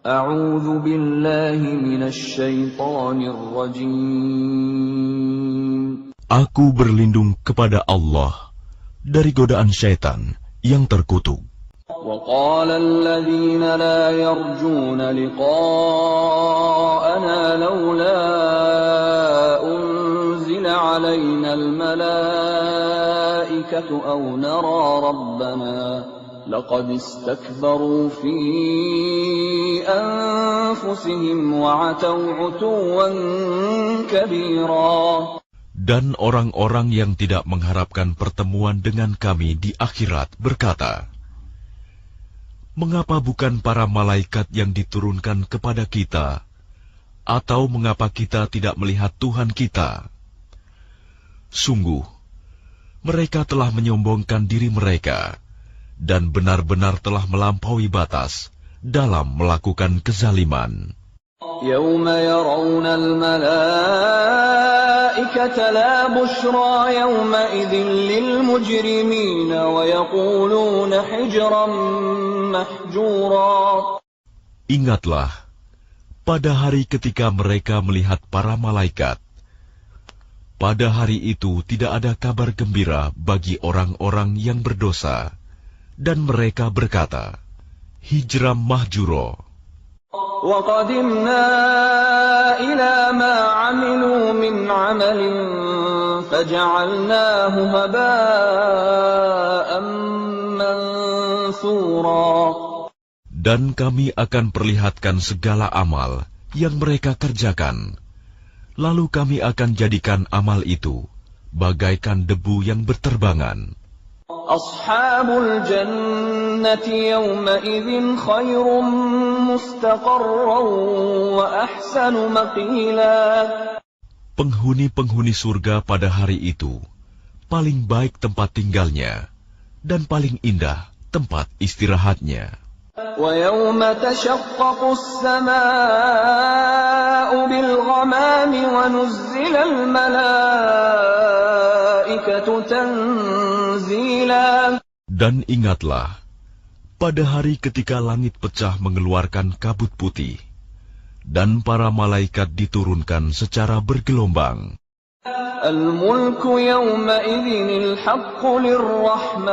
A'udzu billahi minasy syaithanir rajim. Aku berlindung kepada Allah dari godaan syaitan yang terkutuk. وقال الذين لا يرجون لقاءنا لولا أنزل علينا الملائكة أو نرى ربنا لقد استكبروا في أنفسهم وعتوا عتوا كبيرا. Dan orang-orang yang tidak mengharapkan pertemuan dengan kami di akhirat berkata, mengapa bukan para malaikat yang diturunkan kepada kita? Atau mengapa kita tidak melihat Tuhan kita? Sungguh, mereka telah menyombongkan diri mereka, dan benar-benar telah melampaui batas dalam melakukan kezaliman. يوم يرون الملائكة لا بشرى يومئذ للمجرمين ويقولون حجرا محجورا. Ingatlah, pada hari ketika mereka melihat para malaikat, pada hari itu tidak ada kabar gembira bagi orang-orang yang berdosa, dan mereka berkata, hijram mahjuro. وَقَدِمْنَا إِلَى مَا عَمِلُوا مِنْ عَمَلٍ فَجَعَلْنَاهُ هَبَاءً مَنْثُورًا. Dan kami akan perlihatkan segala amal yang mereka kerjakan. Lalu kami akan jadikan amal itu bagaikan debu yang berterbangan. Ashabul jannati yawma idzin khairum mustaqarran wa ahsanu maqila. Penghuni-penghuni surga pada hari itu paling baik tempat tinggalnya dan paling indah tempat istirahatnya. Wa yawma tashaqqaqu as-samaa'u bil ghamami wa nuzzila al malaa'ikatu tanzila. Dan ingatlah, pada hari ketika langit pecah mengeluarkan kabut putih, dan para malaikat diturunkan secara bergelombang. Al-mulku yawma idzinil haqqu lir-rahman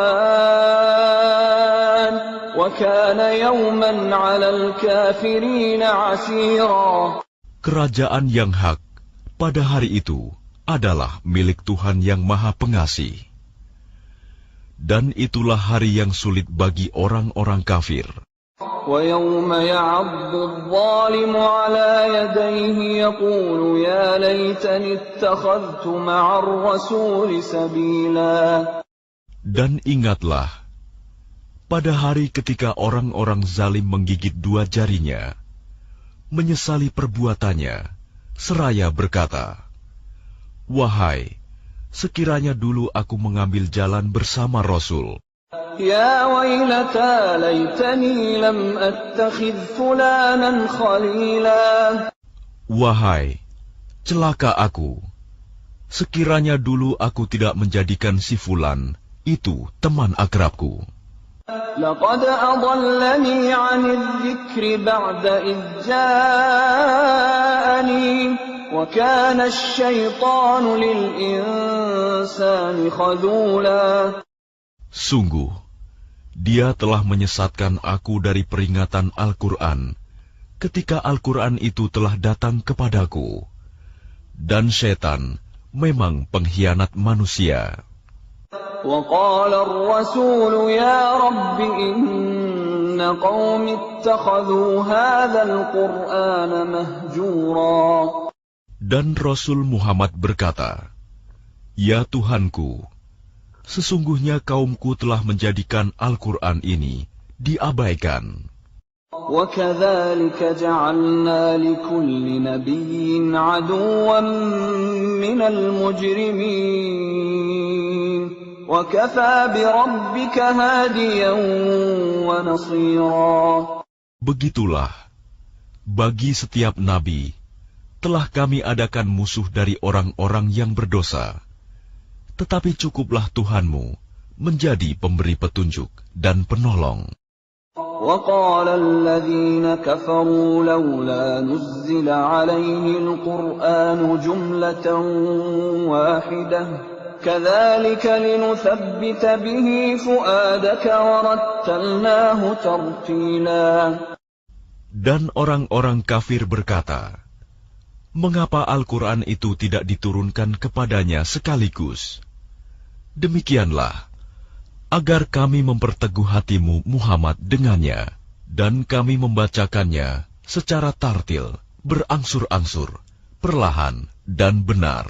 wa kana yawman 'alal kafirin 'asira. Kerajaan yang hak pada hari itu adalah milik Tuhan yang Maha Pengasih. Dan itulah hari yang sulit bagi orang-orang kafir. وَيَوْمَ يَعَضُّ الظَّالِمُ عَلَى يَدَيْهِ يَقُولُ يَا لَيْتَنِي اتَّخَذْتُ مَعَ الرَّسُولِ سَبِيلًا. Dan ingatlah, pada hari ketika orang-orang zalim menggigit dua jarinya, menyesali perbuatannya, seraya berkata, wahai, sekiranya dulu aku mengambil jalan bersama Rasul. Ya wailata laitani lam attakhidh fulanan khalila. Wahai, celaka aku, sekiranya dulu aku tidak menjadikan si fulan itu teman akrabku. Laqad adallani 'anidh dzikri ba'da idh ja'ani. وَكَانَ الشَّيْطَانُ لِلْإِنسَانِ خَذُولًا. Sungguh, dia telah menyesatkan aku dari peringatan Al-Quran ketika Al-Quran itu telah datang kepadaku. Dan syaitan memang pengkhianat manusia. وَقَالَ الرَّسُولُ يَا رَبِّ إِنَّ قَوْمِ اتَّخَذُوا هَذَا الْقُرْآنَ مَهْجُورًا. Dan Rasul Muhammad berkata, ya Tuhanku, sesungguhnya kaumku telah menjadikan Al-Quran ini diabaikan. وَكَذَلِكَ جَعَلْنَا لِكُلِّ نَبِيٍّ عَدُوًّا مِّنَ الْمُجْرِمِينَ وَكَفَى بِرَبِّكَ هَادِيًا وَنَصِيرًا. Begitulah, bagi setiap nabi, telah kami adakan musuh dari orang-orang yang berdosa. Tetapi cukuplah Tuhanmu menjadi pemberi petunjuk dan penolong. وقال الذين كفروا لولا نزل عليه القرآن جملة واحدة كذلك لنثبت به فؤادك ورتلناه ترتيلا. Dan orang-orang kafir berkata, mengapa Al-Quran itu tidak diturunkan kepadanya sekaligus? Demikianlah, agar kami memperteguh hatimu Muhammad dengannya, dan kami membacakannya secara tartil, berangsur-angsur, perlahan dan benar.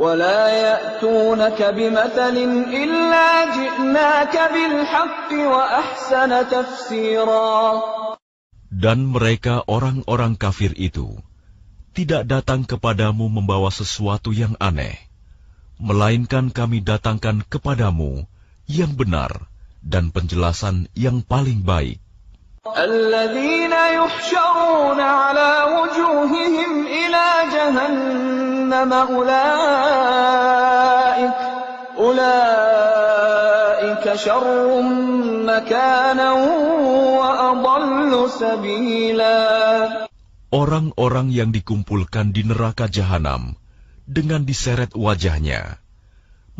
وَلَا يَأْتُونَكَ بِمَثَلٍ إِلَّا جِئْنَاكَ بِالْحَقِّ وَأَحْسَنَ تَفْسِيرًا. Dan mereka orang-orang kafir itu tidak datang kepadamu membawa sesuatu yang aneh, melainkan kami datangkan kepadamu yang benar dan penjelasan yang paling baik. الَّذِينَ يُحْشَرُونَ عَلَى وُجُوهِهِمْ إِلَى جَهَنَّمَ أُولَئِكَ شَرٌّ مَكَانًا وَأَضَلُّ سَبِيلًا. Orang-orang yang dikumpulkan di neraka jahanam dengan diseret wajahnya,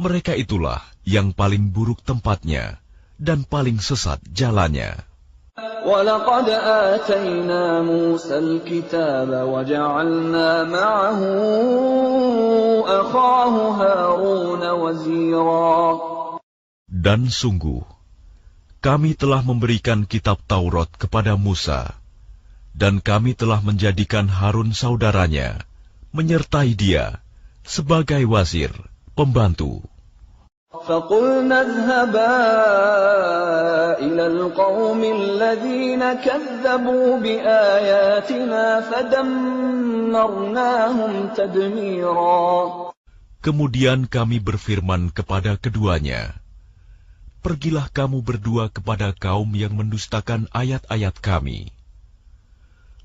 mereka itulah yang paling buruk tempatnya dan paling sesat jalannya. وَلَقَدْ آتَيْنَا مُوسَى الْكِتَابَ وَجَعَلْنَا مَعَهُ أَخَاهُ هَارُونَ وَزِيرًا. Dan sungguh, kami telah memberikan kitab Taurat kepada Musa, dan kami telah menjadikan Harun saudaranya, menyertai dia sebagai wazir, pembantu. فَقُلْنَا اذْهَبَا إِلَى الْقَوْمِ الَّذِينَ كَذَّبُوا بِآيَاتِنَا فَدَمَّرْنَاهُمْ تَدْمِيرًا. Kemudian kami berfirman kepada keduanya, pergilah kamu berdua kepada kaum yang mendustakan ayat-ayat kami.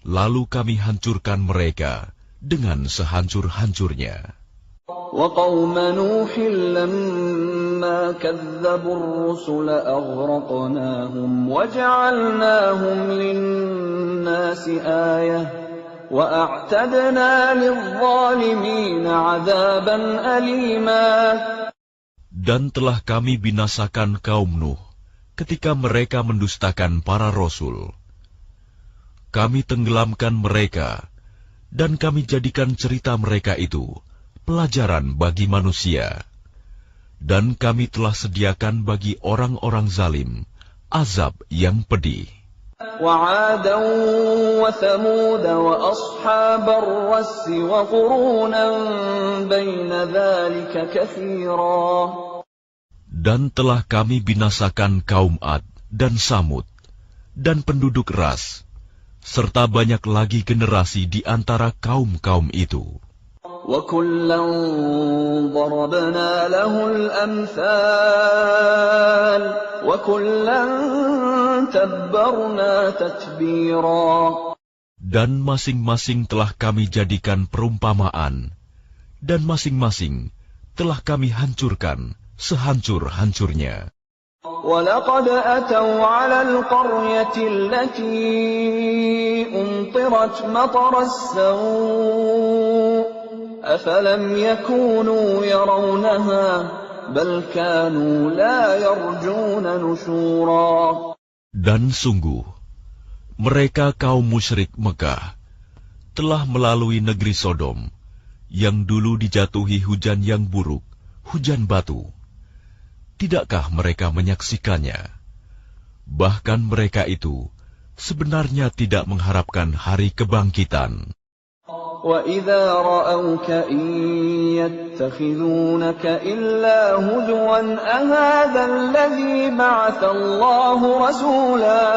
Lalu kami hancurkan mereka dengan sehancur-hancurnya. وَقَوْمَ نُوحٍ لَمَّا كَذَّبُوا الرُّسُلَ أَغْرَقْنَاهُمْ وَجَعَلْنَاهُمْ لِلنَّاسِ آيَةً وَأَعْتَدْنَا لِلظَّالِمِينَ عَذَابًا أَلِيمًا. Dan telah kami binasakan kaum Nuh ketika mereka mendustakan para rasul. Kami tenggelamkan mereka, dan kami jadikan cerita mereka itu pelajaran bagi manusia. Dan kami telah sediakan bagi orang-orang zalim azab yang pedih. وَعَادًا وَثَمُودَ وَأَصْحَابَ الرَّسِّ وَقُرُونًا بَيْنَ ذَلِكَ كَثِيرًا. Dan telah kami binasakan kaum Ad dan Samud, dan penduduk Ras, serta banyak lagi generasi di antara kaum-kaum itu. وَكُلًّا ضَرَبْنَا لَهُ الْأَمْثَالَ وَكُلًّا تَبَّرْنَا تَتْبِيرًا. Dan masing-masing telah kami jadikan perumpamaan, dan masing-masing telah kami hancurkan sehancur-hancurnya. وَلَقَدْ أَتَوْا عَلَى الْقَرْيَةِ الَّتِي أُمْطِرَتْ مَطَرَ السَّوْءِ أَفَلَمْ يَكُونُوا يَرَوْنَهَا بَلْ كَانُوا لَا يَرْجُونَ نُشُورًا. Dan sungguh, mereka kaum musyrik Mekah telah melalui negeri Sodom, yang dulu dijatuhi hujan yang buruk, hujan batu. Tidakkah mereka menyaksikannya? Bahkan mereka itu sebenarnya tidak mengharapkan hari kebangkitan. وَإِذَا رَأَوْكَ إِن يَتَّخِذُونَكَ إِلَّا هُزُوًا أَهَذَا الَّذِي بَعَثَ اللَّهُ رَسُولًا.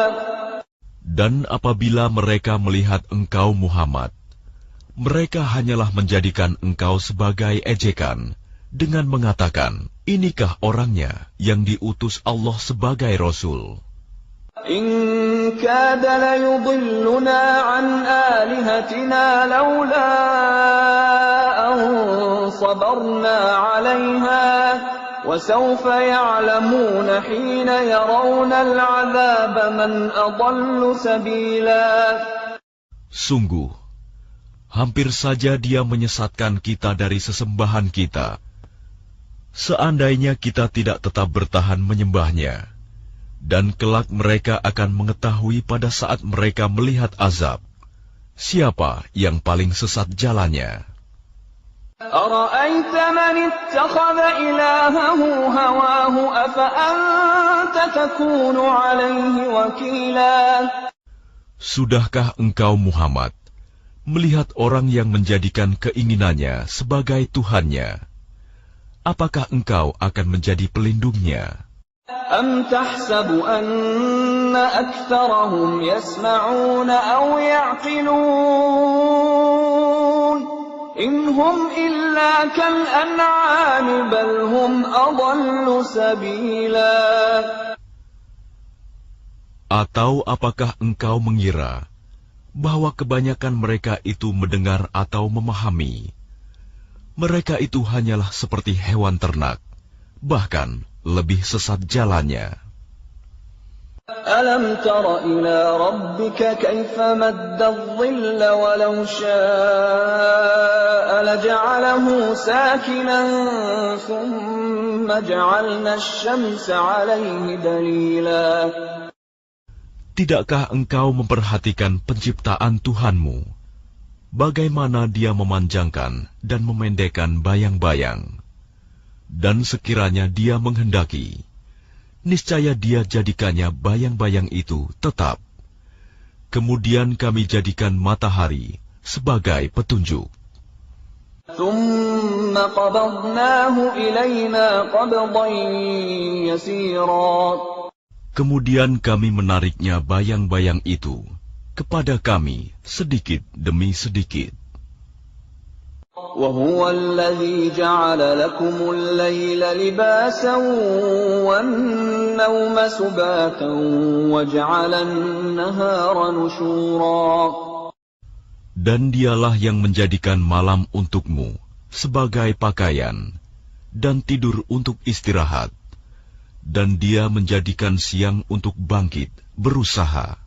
Dan apabila mereka melihat engkau Muhammad, mereka hanyalah menjadikan engkau sebagai ejekan, dengan mengatakan, inikah orangnya yang diutus Allah sebagai Rasul? إِن كَادَ لَيُضِلُّنَا عَنْ آلِهَتِنَا لَوْلَا أَن صَبَرْنَا عَلَيْهَا وسوف يعلمون حين يرون العذاب من أضل سبيلا. Sungguh, hampir saja Dia menyesatkan kita dari sesembahan kita. Seandainya kita tidak tetap bertahan menyembahnya, dan kelak mereka akan mengetahui pada saat mereka melihat azab, siapa yang paling sesat jalannya. أرأيت من اتخذ إلهه هواه أفأنت تكون عليه وكيلا. Sudahkah engkau Muhammad melihat orang yang menjadikan keinginannya sebagai Tuhannya? Apakah engkau akan menjadi pelindungnya? أم تحسب أن أكثرهم يسمعون أو يعقلون إن هم إلا كالأنعام بل هم أضل سبيلا. Atau apakah engkau mengira bahwa kebanyakan mereka itu mendengar atau memahami? Mereka itu hanyalah seperti hewan ternak, bahkan lebih sesat jalannya. ألم تر إلى ربك كيف مد الظل ولو شاء لجعله ساكنا ثم جعلنا الشمس عليه دليلا. Tidakkah engkau memperhatikan penciptaan Tuhanmu, bagaimana Dia memanjangkan dan memendekkan bayang-bayang? Dan sekiranya Dia menghendaki, niscaya Dia jadikannya bayang-bayang itu tetap. Kemudian kami jadikan matahari sebagai petunjuk. ثم قبضناه إلينا قبضا يسيرا. Kemudian kami menariknya bayang-bayang itu kepada kami sedikit demi sedikit. وهو الذي جعل لكم الليل لباسا والنوم سباتا وجعل النهار نشورا. Dan Dialah yang menjadikan malam untukmu sebagai pakaian dan tidur untuk istirahat, dan Dia menjadikan siang untuk bangkit berusaha.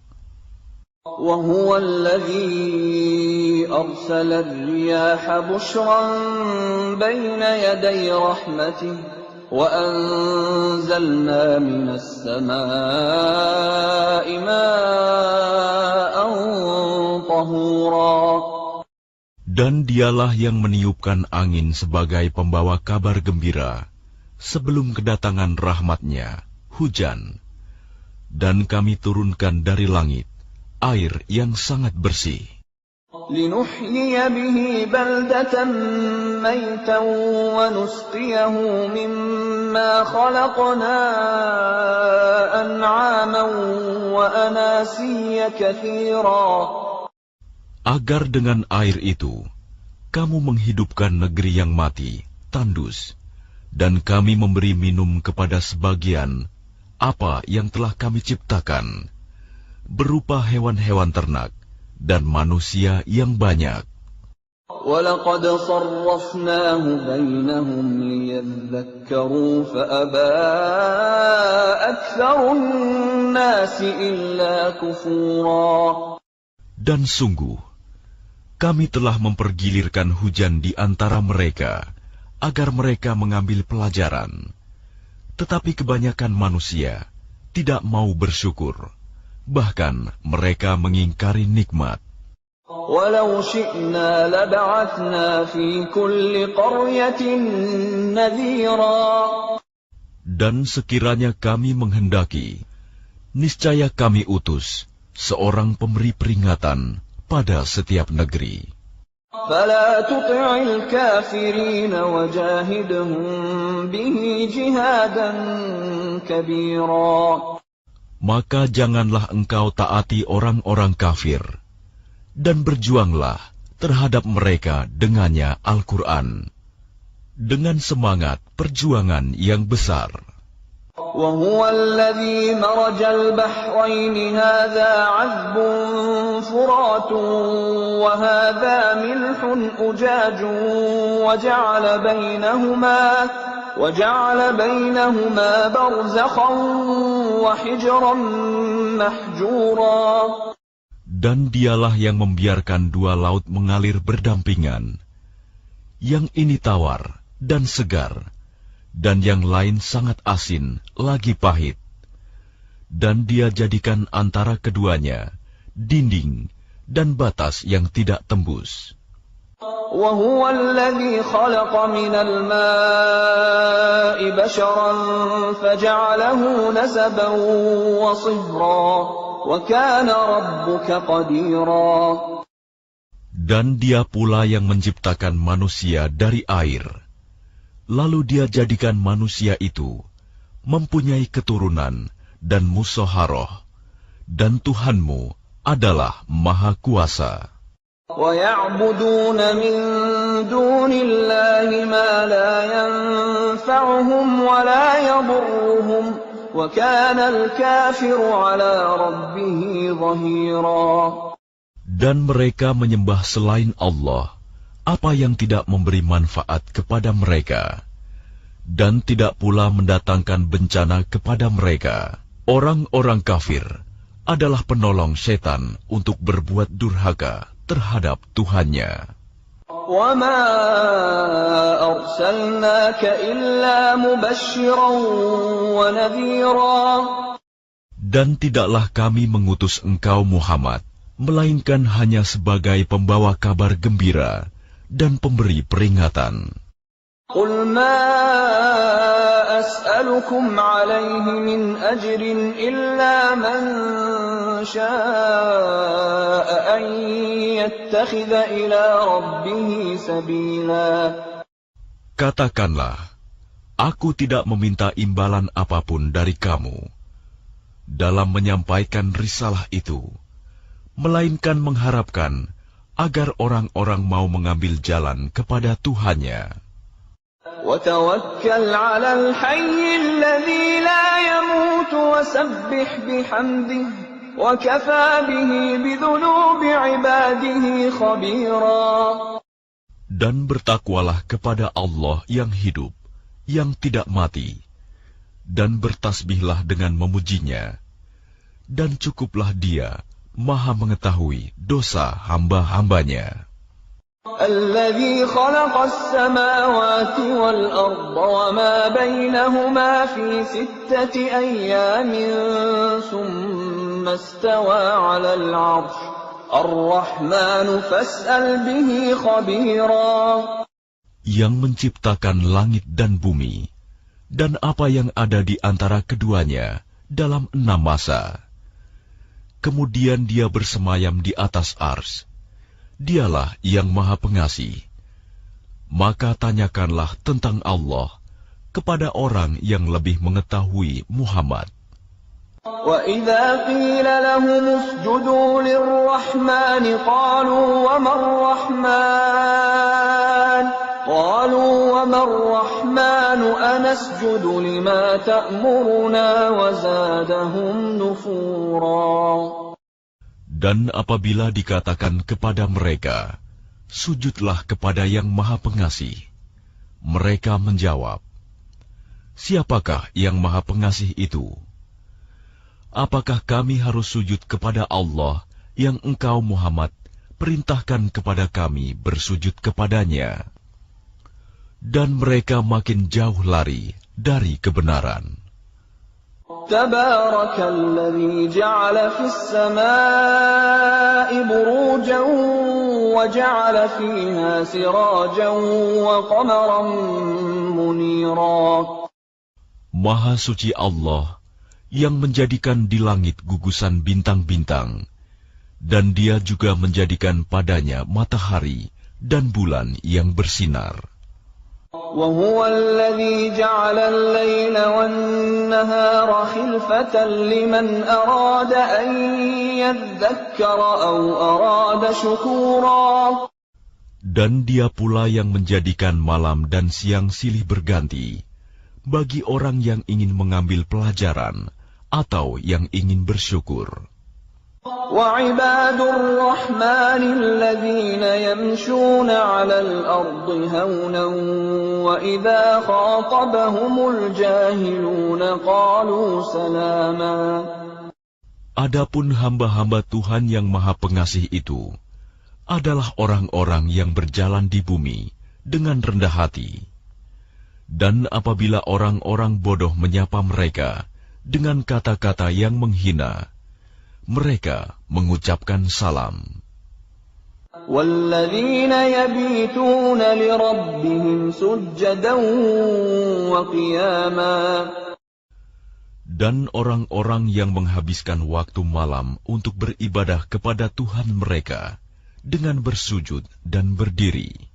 وهو الذي أرسل الرياح بشرا بين يدي رحمته وأنزلنا من السماء ماء طهورا. Dan Dialah yang meniupkan angin sebagai pembawa kabar gembira sebelum kedatangan rahmat-Nya, hujan. Dan kami turunkan dari langit air yang sangat bersih. لنحيي به بلدة ميتا ونسقيه مما خلقنا أنعاما وأناسيا كثيرا. Agar dengan air itu kamu menghidupkan negeri yang mati, tandus, dan kami memberi minum kepada sebagian apa yang telah kami ciptakan, berupa hewan-hewan ternak dan manusia yang banyak. وَلَقَدْ صَرَّفْنَاهُ بَيْنَهُمْ لِيَذَّكَّرُوا فَأَبَى أَكْثَرُ النَّاسِ إِلَّا كُفُورًا. Dan sungguh, kami telah mempergilirkan hujan di antara mereka, agar mereka mengambil pelajaran. Tetapi kebanyakan manusia tidak mau bersyukur. Bahkan mereka mengingkari nikmat. وَلَوْ شِئْنَا لَبَعَثْنَا فِي كُلِّ قَرْيَةٍ نَذِيرًا. Dan sekiranya kami menghendaki, niscaya kami utus seorang pemberi peringatan pada setiap negeri. فَلَا تُطِعِ الْكَافِرِينَ وَجَاهِدْهُم بِهِ جِهَادًا كَبِيرًا. Maka janganlah engkau taati orang-orang kafir, dan berjuanglah terhadap mereka dengannya Al-Quran, dengan semangat perjuangan yang besar. وَهُوَ الَّذِي مَرَجَ الْبَحْرَيْنِ هَذَا عَذْبٌ فُرَاتٌ وَهَذَا مِلْحٌ أُجَاجٌ وجعل بينهما برزخا وحجرا محجورا. Dan dialah yang membiarkan dua laut mengalir berdampingan. Yang ini tawar dan segar, dan yang lain sangat asin, lagi pahit. Dan dia jadikan antara keduanya dinding dan batas yang tidak tembus. وهو الذي خلق من الماء بشرا فجعله نسبا وصهرا وكان ربك قديرا. Dan dia pula yang menciptakan manusia dari air. Lalu dia jadikan manusia itu mempunyai keturunan dan musaharoh. Dan Tuhanmu adalah Maha Kuasa. وَيَعْبُدُونَ مِن دُونِ اللَّهِ مَا لَا يَنفَعُهُمْ وَلَا يَضُرُّهُمْ وَكَانَ الْكَافِرُ عَلَى رَبِّهِ ظَهِيرًا. Dan mereka menyembah selain Allah apa yang tidak memberi manfaat kepada mereka, dan tidak pula mendatangkan bencana kepada mereka. Orang-orang kafir adalah penolong setan untuk berbuat durhaka terhadap Tuhannya. وَمَا أَرْسَلْنَاكَ إِلَّا مُبَشِّرًا وَنَذِيرًا. Dan tidaklah kami mengutus engkau Muhammad, melainkan hanya sebagai pembawa kabar gembira dan pemberi peringatan. قُلْ مَا أَسْأَلُكُمْ عَلَيْهِ مِنْ أَجْرٍ إِلَّا مَنْ شَاءَ أَنْ يَتَّخِذَ إِلَى رَبِّهِ سَبِيلًا. Katakanlah, aku tidak meminta imbalan apapun dari kamu dalam menyampaikan risalah itu, melainkan mengharapkan agar orang-orang mau mengambil jalan kepada Tuhannya. وَتَوَكَّلْ عَلَى الْحَيِّ الَّذِي لَا يَمُوتُ وَسَبِّحْ بِحَمْدِهِ وَكَفَى بِهِ بِذُنُوبِ عِبَادِهِ خَبِيرًا. Dan bertakwalah kepada Allah yang hidup, yang tidak mati, dan bertasbihlah dengan memujinya, dan cukuplah Dia Maha mengetahui dosa hamba-hambanya. الذي خلق السماوات والأرض وما بينهما في 6 أيام ثم استوى على العرش الرحمن فاسأل به خبيرا. Yang menciptakan langit dan bumi dan apa yang ada di antara keduanya dalam 6 masa. Kemudian Dia bersemayam di atas ars. Dialah yang Maha Pengasih. Maka tanyakanlah tentang Allah kepada orang yang lebih mengetahui Muhammad. وَإِذَا قِيلَ لَهُمُ اسْجُدُوا لِلرَّحْمَنِ قَالُوا وَمَا الرَّحْمَنُ أَنَسْجُدُ لِمَا تَأْمُرُنَا وَزَادَهُمْ نُفُورًا. Dan apabila dikatakan kepada mereka, sujudlah kepada yang Maha Pengasih, mereka menjawab, siapakah yang Maha Pengasih itu? Apakah kami harus sujud kepada Allah yang engkau Muhammad perintahkan kepada kami bersujud kepadanya? Dan mereka makin jauh lari dari kebenaran. تبارك الذي جعل في السماء بروجا وجعل فيها سراجا وقمرا منيرا. Maha suci Allah yang menjadikan di langit gugusan bintang-bintang, dan Dia juga menjadikan padanya matahari dan bulan yang bersinar. وهو الذي جعل الليل والنهار خلفة لمن أراد أن يذكر أو أراد شكورا. Dan Dia pula yang menjadikan malam dan siang silih berganti bagi orang yang ingin mengambil pelajaran atau yang ingin bersyukur. وعباد الرحمن الذين يمشون على الأرض هونا وإذا خاطبهم الجاهلون قالوا سلاما. Adapun hamba-hamba Tuhan yang Maha Pengasih itu adalah orang-orang yang berjalan di bumi dengan rendah hati. Dan apabila orang-orang bodoh menyapa mereka dengan kata-kata yang menghina, mereka mengucapkan salam. وَالَّذِينَ يَبِيتُونَ لِرَبِّهِمْ سُجَّدًا وَقِيَامًا. Dan orang-orang yang menghabiskan waktu malam untuk beribadah kepada Tuhan mereka dengan bersujud dan berdiri.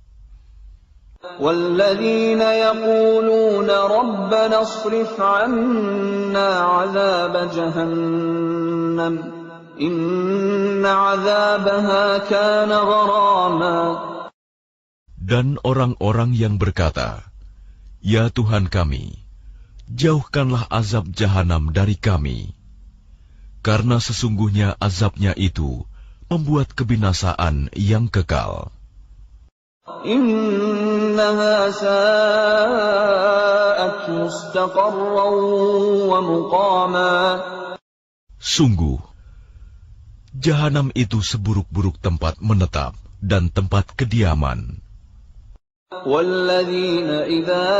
وَالَّذِينَ يَقُولُونَ رَبَّنَا اصْرِفْ عَنَّا عَذَابَ جَهَنَّمَ إِنَّ عَذَابَهَا كَانَ غَرَامًا. Dan orang-orang yang berkata, "Ya Tuhan kami, jauhkanlah azab jahanam dari kami, karena sesungguhnya azabnya itu membuat kebinasaan yang kekal." إِنَّهَا سَاءَتْ مُسْتَقَرًّا وَمُقَامًا. Sungguh, jahanam itu seburuk-buruk tempat menetap dan tempat kediaman. وَالَّذِينَ إِذَا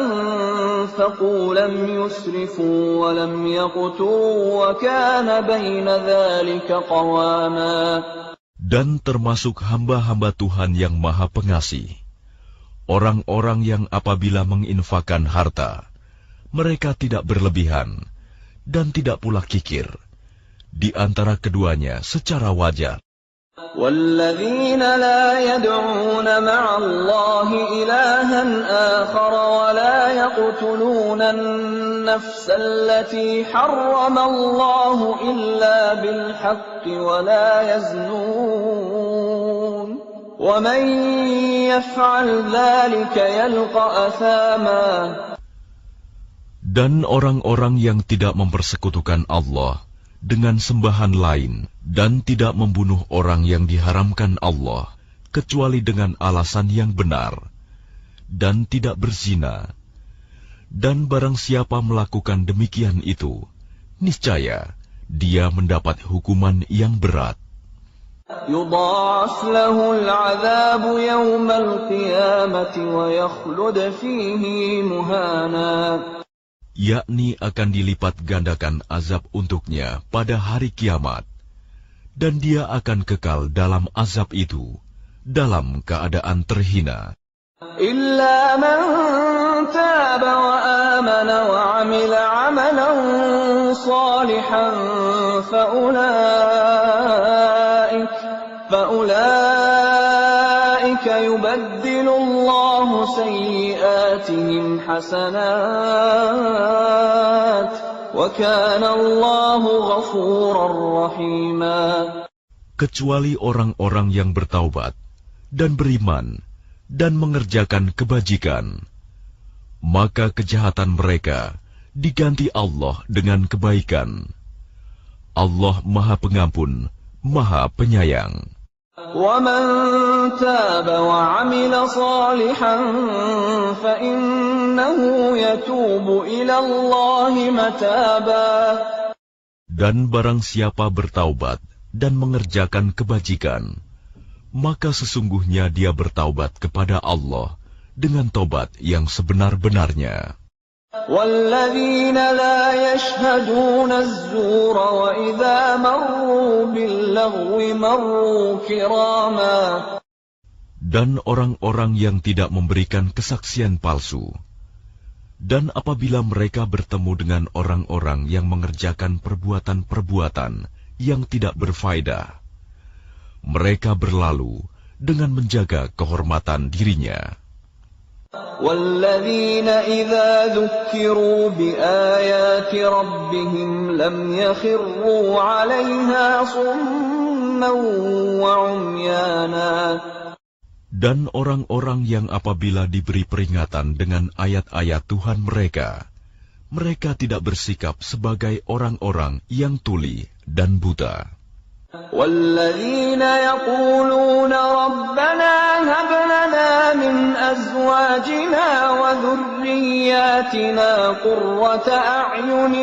أَنفَقُوا لَمْ يُسْرِفُوا وَلَمْ يَقْتُرُوا وَكَانَ بَيْنَ ذَلِكَ قَوَامًا. Dan termasuk hamba-hamba Tuhan yang Maha Pengasih, orang-orang yang apabila menginfakkan harta, mereka tidak berlebihan dan tidak pula kikir, di antara keduanya secara wajar. وَالَّذِينَ لَا يَدْعُونَ مَعَ اللَّهِ إِلَٰهًا آخَرَ وَلَا يَقْتُلُونَ النَّفْسَ الَّتِي حَرَّمَ اللَّهُ إِلَّا بِالْحَقِّ وَلَا يَزْنُونَ وَمَن يَفْعَلْ ذَلِكَ يَلْقَ أَثَامًا. Dan orang-orang yang tidak mempersekutukan Allah dengan sembahan lain dan tidak membunuh orang yang diharamkan Allah kecuali dengan alasan yang benar dan tidak berzina, dan barang siapa melakukan demikian itu, niscaya dia mendapat hukuman yang berat. يُضَاعَفْ لَهُ الْعَذَابُ يَوْمَ الْقِيَامَةِ وَيَخْلُدْ فِيهِ مُهَانًا. Yakni akan dilipat gandakan azab untuknya pada hari kiamat, dan dia akan kekal dalam azab itu dalam keadaan terhina. إِلَّا مَن تَابَ وَآمَنَ وَعَمِلَ عَمَلًا صَالِحًا فَأُولَئِكَ يُبَدِّلُ اللَّهُ سَيِّئَاتِهِمْ حَسَنَاتٍ وَكَانَ اللَّهُ غَفُورًا رَّحِيمًا. Kecuali orang-orang yang bertaubat dan beriman dan mengerjakan kebajikan, maka kejahatan mereka diganti Allah dengan kebaikan. Allah Maha Pengampun, Maha Penyayang. وَمَن تَابَ وَعَمِلَ صَالِحًا فَإِنَّهُ يَتُوبُ إِلَى اللَّهِ مَتَابًا. Dan barang siapa bertaubat dan mengerjakan kebajikan, maka sesungguhnya dia bertaubat kepada Allah dengan tobat yang sebenar-benarnya. وَالَّذِينَ لَا يَشْهَدُونَ الزُّورَ وَإِذَا مَرُّوا بِاللَّغْوِ مَرُّوا كِرَامًا. Dan orang-orang yang tidak memberikan kesaksian palsu, dan apabila mereka bertemu dengan orang-orang yang mengerjakan perbuatan-perbuatan yang tidak berfaedah, mereka berlalu dengan menjaga kehormatan dirinya. وَالَّذِينَ إِذَا ذُكِّرُوا بِآيَاتِ رَبِّهِمْ لَمْ يَخِرُّوا عَلَيْهَا صُمًّا وَعُمْيَانًا. Dan orang-orang yang apabila diberi peringatan dengan ayat-ayat Tuhan mereka, mereka tidak bersikap sebagai orang-orang yang tuli dan buta. والذين يقولون ربنا هب لنا من أزواجنا وذرياتنا قرة أعين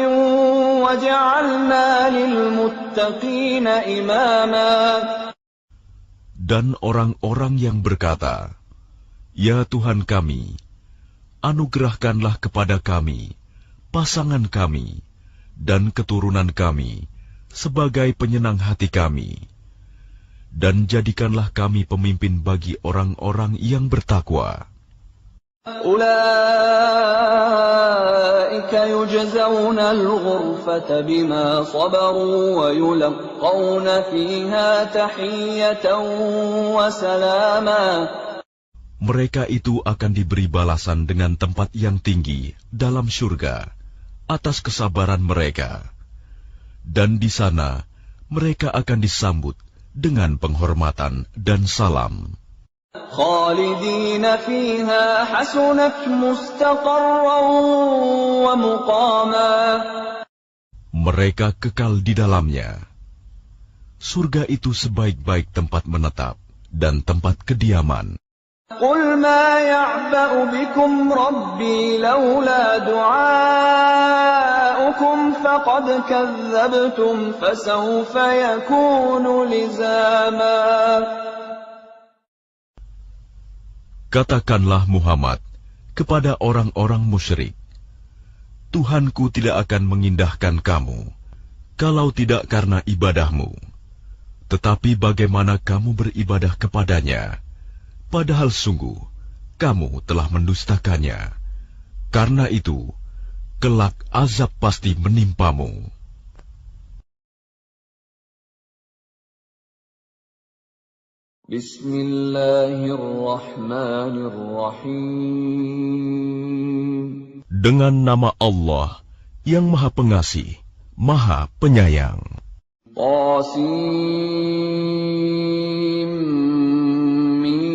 واجعلنا للمتقين إماما. Dan orang-orang yang berkata, "Ya Tuhan kami, anugerahkanlah kepada kami, pasangan kami, dan keturunan kami, sebagai penyenang hati kami, dan jadikanlah kami pemimpin bagi orang-orang yang bertakwa." أولئك يجزون الغرفة بما صبروا ويلقون فيها تحية وسلاما. Mereka itu akan diberi balasan dengan tempat yang tinggi dalam surga atas kesabaran mereka. Dan di sana mereka akan disambut dengan penghormatan dan salam. خالدين فيها حسنت مستقرا ومقاما. Mereka kekal di dalamnya. Surga itu sebaik-baik tempat menetap dan tempat kediaman. قل ما يعبأ بكم ربي لولا دعاؤكم فقد كذبتم فسوف يكون لزاما. Katakanlah Muhammad kepada orang-orang musyrik, Tuhanku tidak akan mengindahkan kamu, kalau tidak karena ibadahmu. Tetapi bagaimana kamu beribadah kepadanya, padahal sungguh kamu telah mendustakannya. Karena itu, kelak azab pasti menimpamu. Bismillahirrahmanirrahim. Dengan nama Allah yang Maha Pengasih, Maha Penyayang. Qasim Mim.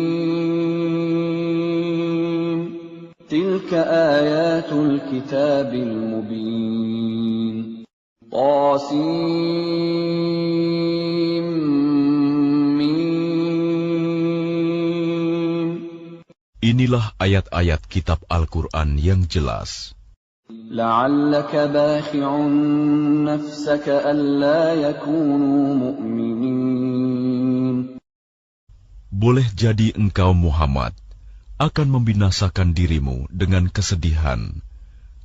Tilka ayatul kitabil mubin. Qasim Mim. Inilah ayat-ayat kitab Al-Quran yang jelas. لعلك باخع نفسك ألا يكونوا مؤمنين. Boleh jadi engkau Muhammad akan membinasakan dirimu dengan kesedihan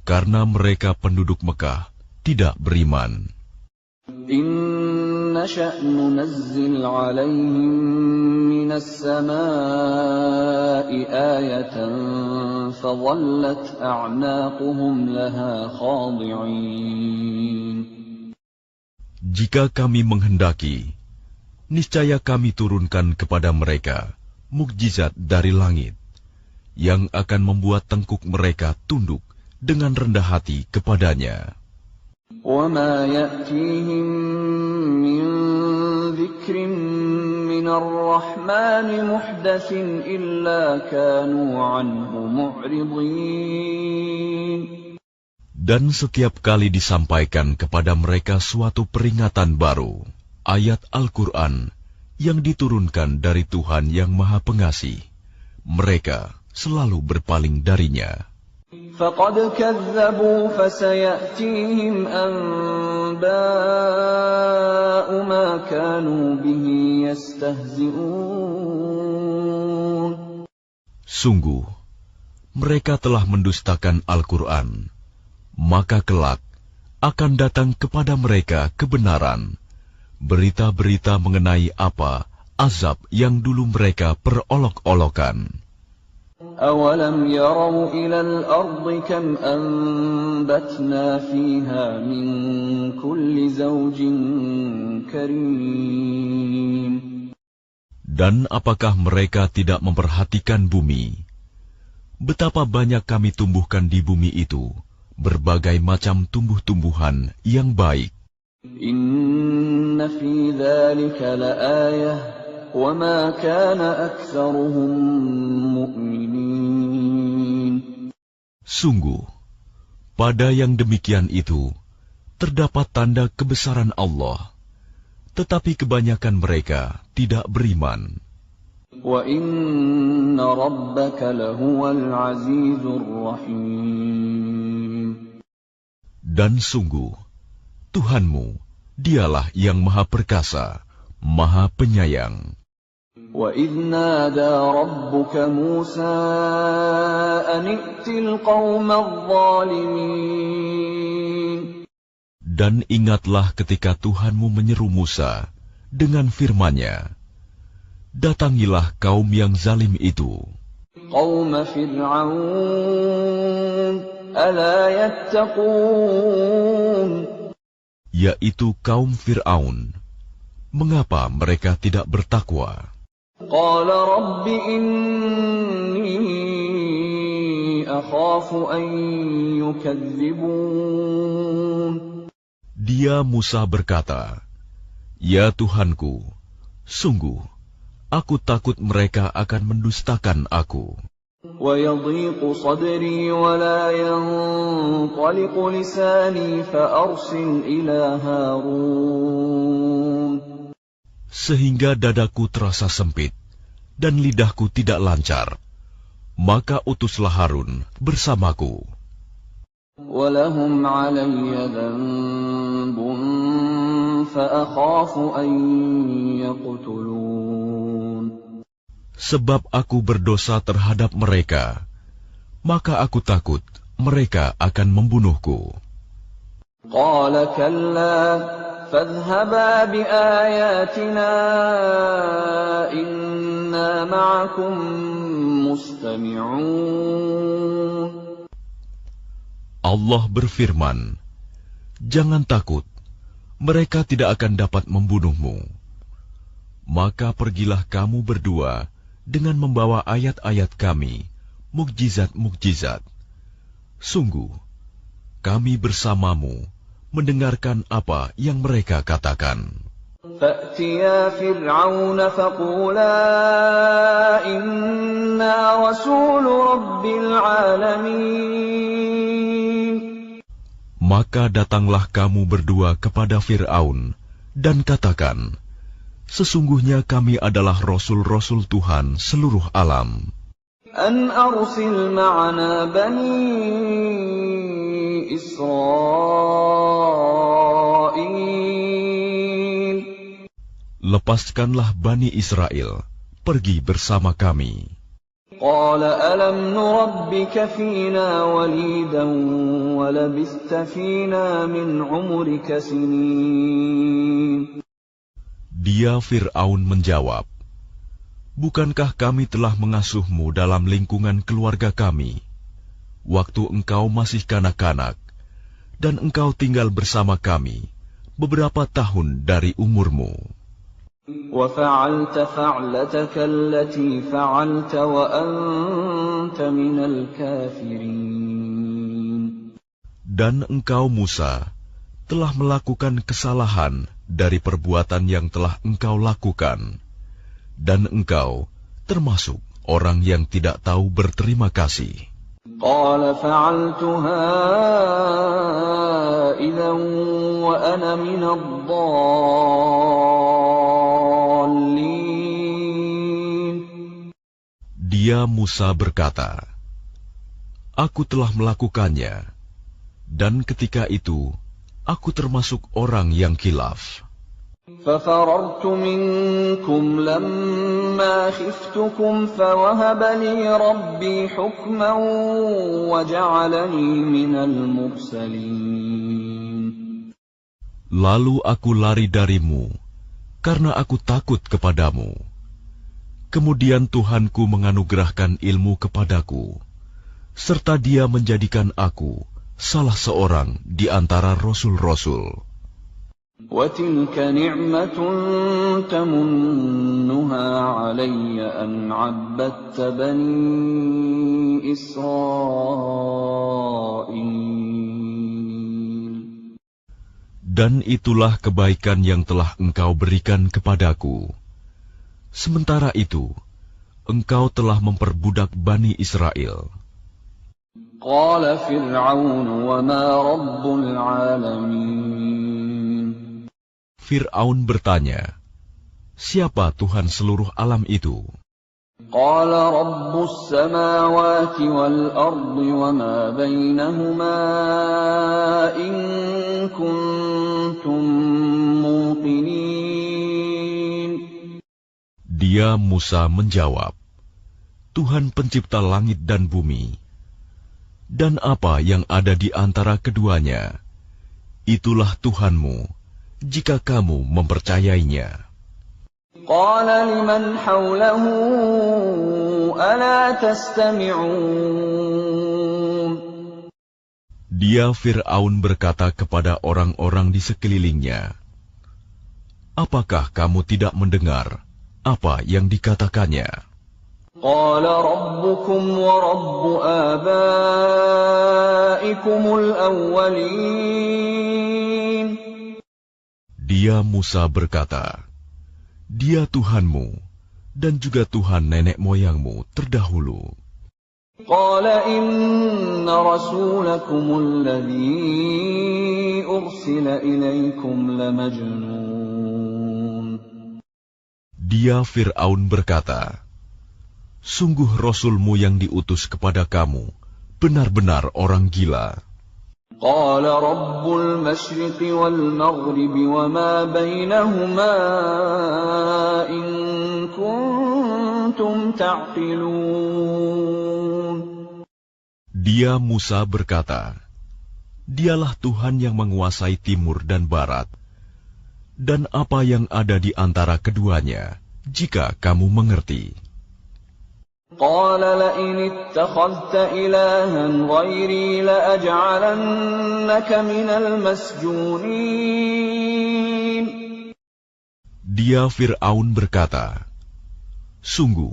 karena mereka penduduk Mekah tidak beriman. إن نشأ ننزل عليهم من السماء آية فظلت أعناقهم لها خاضعين. Jika kami menghendaki, niscaya kami turunkan kepada mereka mukjizat dari langit yang akan membuat tengkuk mereka tunduk dengan rendah hati kepadanya. وما يأتيهم من ذكر من الرحمن محدث إلا كانوا عنه معرضين. Dan setiap kali disampaikan kepada mereka suatu peringatan baru, ayat Al-Quran yang diturunkan dari Tuhan yang Maha Pengasih, mereka selalu berpaling darinya. فقد كذبوا فسيأتيهم أنباء ما كانوا به يستهزئون. Sungguh, mereka telah mendustakan Al-Quran, maka kelak akan datang kepada mereka kebenaran, berita-berita mengenai apa azab yang dulu mereka perolok-olokan. أولم يروا إلى الأرض كم أنبتنا فيها من كل زوج كريم. Dan apakah mereka tidak memperhatikan bumi? Betapa banyak kami tumbuhkan di bumi itu, berbagai macam tumbuh-tumbuhan yang baik. إن في ذلك لآية وما كان أكثرهم مؤمنين. Sungguh, pada yang demikian itu terdapat tanda kebesaran Allah, tetapi kebanyakan mereka tidak beriman. وَإِنَّ رَبَّكَ لَهُوَ الْعَزِيزُ الرَّحِيمُ. Dan sungguh, Tuhanmu, dialah yang maha perkasa, maha penyayang. وَإِذْ نَادَى رَبُّكَ مُوسَىٰ أَنِ ائْتِ الْقَوْمَ الظَّالِمِينَ. Dan ingatlah ketika Tuhanmu menyeru Musa dengan firman-Nya, datangilah kaum yang zalim itu. قَوْمَ فِرْعَوْنَ أَلَا يَتَّقُونَ. Yaitu kaum Fir'aun. Mengapa mereka tidak bertakwa? قَالَ رَبِّ إِنِّي أَخَافُ أَن يُكَذِّبُونِ. Dia Musa berkata, "Ya Tuhanku, sungguh aku takut mereka akan mendustakan aku." وَيَضِيقُ صَدْرِي وَلَا يَنطَلِقُ لِسَانِي فَأَرْسِلْ إِلَىٰ هَارُونَ. Sehingga dadaku terasa sempit dan lidahku tidak lancar, maka utuslah Harun bersamaku. وَلَهُمْ عَلَيَّ ذَنبٌ فَأَخَافُ أَن يَقْتُلُونِ. Sebab aku berdosa terhadap mereka, maka aku takut mereka akan membunuhku. قَالَ كَلَّا فَاذْهَبَا بِآيَاتِنَا إِنَّا مَعَكُمْ مُسْتَمِعُونَ. Allah berfirman, "Jangan takut, mereka tidak akan dapat membunuhmu. Maka pergilah kamu berdua dengan membawa ayat-ayat kami, mukjizat-mukjizat. Sungguh, kami bersamamu mendengarkan apa yang mereka katakan." فَأْتِيَا فِرْعَوْنَ فَقُولَا إِنَّا رَسُولُ رَبِّ الْعَالَمِينَ. Maka datanglah kamu berdua kepada Fir'aun dan katakan, "Sesungguhnya kami adalah Rasul-Rasul Tuhan seluruh alam. أَنْ أَرْسِلْ مَعَنَا بَنِي إِسْرَائِيلَ. Lepaskanlah Bani Israel, pergi bersama kami." قَالَ أَلَمْ نُرَبِّكَ فِينَا وَلِيدًا وَلَبِثْتَ فِينَا مِنْ عُمُرِكَ سِنِينَ. Dia Fir'aun menjawab, "Bukankah kami telah mengasuhmu dalam lingkungan keluarga kami, waktu engkau masih kanak-kanak, dan engkau tinggal bersama kami beberapa tahun dari umurmu? وَفَعَلْتَ فَعْلَتَكَ الَّتِي فَعَلْتَ وَأَنْتَ مِنَ الْكَافِرِينَ. Dan engkau Musa telah melakukan kesalahan dari perbuatan yang telah engkau lakukan, dan engkau termasuk orang yang tidak tahu berterima kasih." قَالَ فَعَلْتُهَا إِذًا وَأَنَا مِنَ الضَّالِّينَ. Dia Musa berkata, "Aku telah melakukannya, dan ketika itu aku termasuk orang yang khilaf. فَفَرَرْتُ مِنْكُمْ لَمَّا خِفْتُكُمْ فَوَهَبَ لِي رَبِّي حُكْمًا وَجَعَلَنِي مِنَ الْمُرْسَلِينَ. Lalu aku lari darimu, karena aku takut kepadamu. Kemudian Tuhanku menganugerahkan ilmu kepadaku, serta Dia menjadikan aku salah seorang di antara rasul-rasul." وَتِلْكَ نِعْمَةٌ تَمُنُّهَا عَلَيَّ أَنْ عَبَّدتَّ بَنِي إِسْرَائِيلَ. Dan itulah kebaikan yang telah engkau berikan kepadaku. Sementara itu, engkau telah memperbudak Bani Israel. قَالَ فِرْعَوْنُ وَمَا رَبُّ الْعَالَمِينَ. Fir'aun bertanya, "Siapa Tuhan seluruh alam itu?" قال رب السماوات والأرض وما بينهما إن كنتم موقنين. Dia Musa menjawab, "Tuhan pencipta langit dan bumi, dan apa yang ada di antara keduanya, itulah Tuhanmu, jika kamu mempercayainya." قال لمن حوله ألا تستمعون. Dia Fir'aun berkata kepada orang-orang di sekelilingnya, "Apakah kamu tidak mendengar apa yang dikatakannya?" قال ربكم ورب آبائكم الأولين. Dia Musa berkata, "Dia Tuhanmu dan juga Tuhan nenek moyangmu terdahulu." قال إن رسولكم الذي أرسل إليكم لمجنون. Dia Fir'aun berkata, "Sungguh Rasulmu yang diutus kepada kamu benar-benar orang gila." قال رب المشرق والمغرب وما بينهما إن كنتم تعقلون. Dia Musa berkata, "Dialah Tuhan yang menguasai timur dan barat, dan apa yang ada di antara keduanya, jika kamu mengerti." قال لئن اتخذت إلها غيري لأجعلنك من المسجونين. Dia Fir'aun berkata, "Sungguh,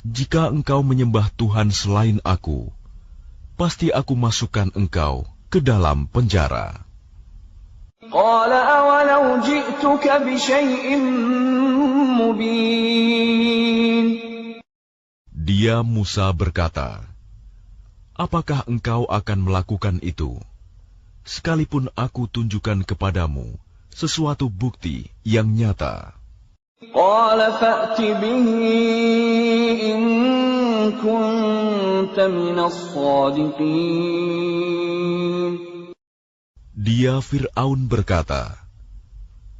jika engkau menyembah Tuhan selain aku, pasti aku masukkan engkau ke dalam penjara." قال أولو جئتك بشيء مبين. Dia Musa berkata, "Apakah engkau akan melakukan itu, sekalipun aku tunjukkan kepadamu sesuatu bukti yang nyata?" قال فأت به إن كنت من الصادقين. Dia Fir'aun berkata,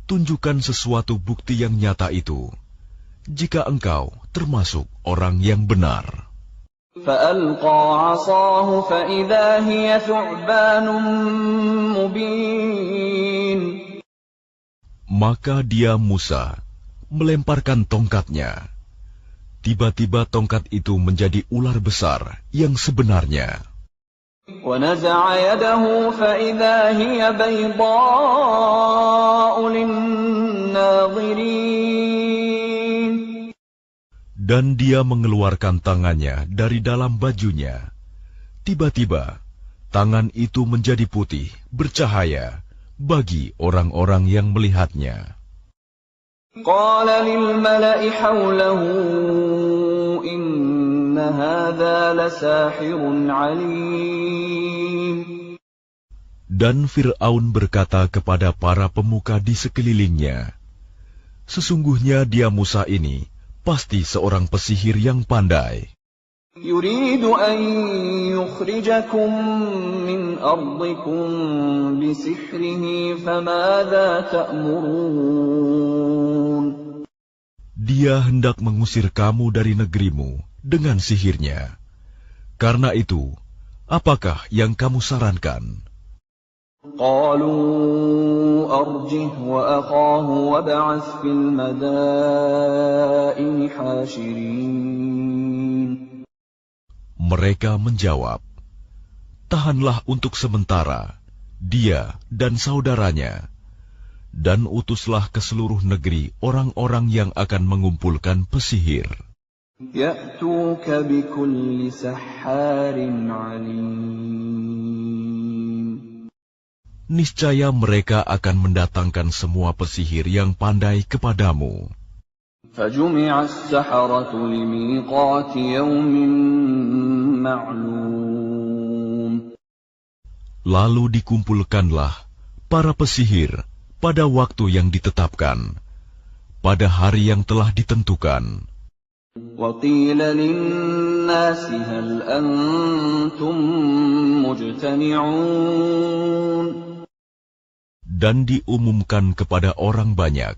"Tunjukkan sesuatu bukti yang nyata itu, jika engkau termasuk orang yang benar." فألقى عصاه فإذا هي ثعبان مبين. Maka dia Musa melemparkan tongkatnya. Tiba-tiba tongkat itu menjadi ular besar yang sebenarnya. ونزع يده فإذا هي بيضاء للناظرين. Dan dia mengeluarkan tangannya dari dalam bajunya. Tiba-tiba, tangan itu menjadi putih, bercahaya bagi orang-orang yang melihatnya. قال للملأ حوله إن هذا لساحر عليم. Dan Fir'aun berkata kepada para pemuka di sekelilingnya, "Sesungguhnya dia Musa ini pasti seorang pesihir yang pandai. يريد أن يخرجكم من أرضكم بسحره فماذا تأمرون. Dia hendak mengusir kamu dari negerimu dengan sihirnya. Karena itu, apakah yang kamu sarankan?" قالوا أرجه وأخاه وابعث في المدائن حاشرين. Mereka menjawab, "Tahanlah untuk sementara dia dan saudaranya, dan utuslah ke seluruh negeri orang-orang yang akan mengumpulkan pesihir. يأتوك بكل سحار عليم. Niscaya mereka akan mendatangkan semua pesihir yang pandai kepadamu." فجمع السحرة لميقات يوم معلوم. Lalu dikumpulkanlah para pesihir pada waktu yang ditetapkan, pada hari yang telah ditentukan. وَقِيلَ لِلنَّاسِ هَلْ أَنْتُمْ مُجْتَمِعُونَ Dan diumumkan kepada orang banyak,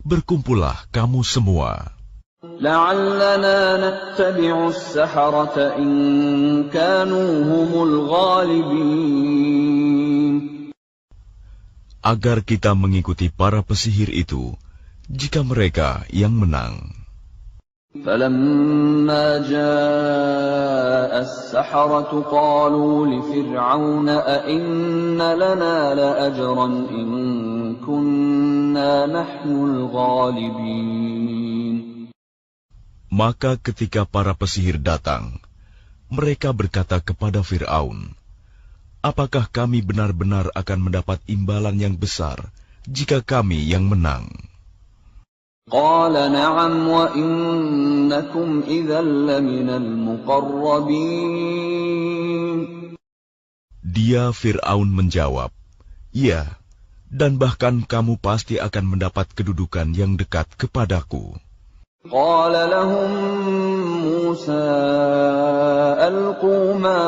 berkumpullah kamu semua, لَعَلَّنَا نَتَّبِعُ السَّحَرَةَ إِنْ كَانُوا هُمُ الْغَالِبِينَ agar kita mengikuti para pesihir itu, jika mereka yang menang. فَلَمَّا جَاءَ السَّحَرَةُ قَالُوا لِفِرْعَوْنَ أَئِنَّ لَنَا لَأَجْرًا إِن كُنَّا نَحْنُ الْغَالِبِينَ Maka ketika para pesihir datang, mereka berkata kepada Fir'aun, apakah kami benar-benar akan mendapat imbalan yang besar jika kami yang menang? قَالَ نَعَمْ وَإِنَّكُمْ إِذًا لَّمِنَ الْمُقَرَّبِينَ Dia Fir'aun menjawab, ya, dan bahkan kamu pasti akan mendapat kedudukan yang dekat kepadaku. قَالَ لَهُم مُّوسَىٰ أَلْقُوا مَا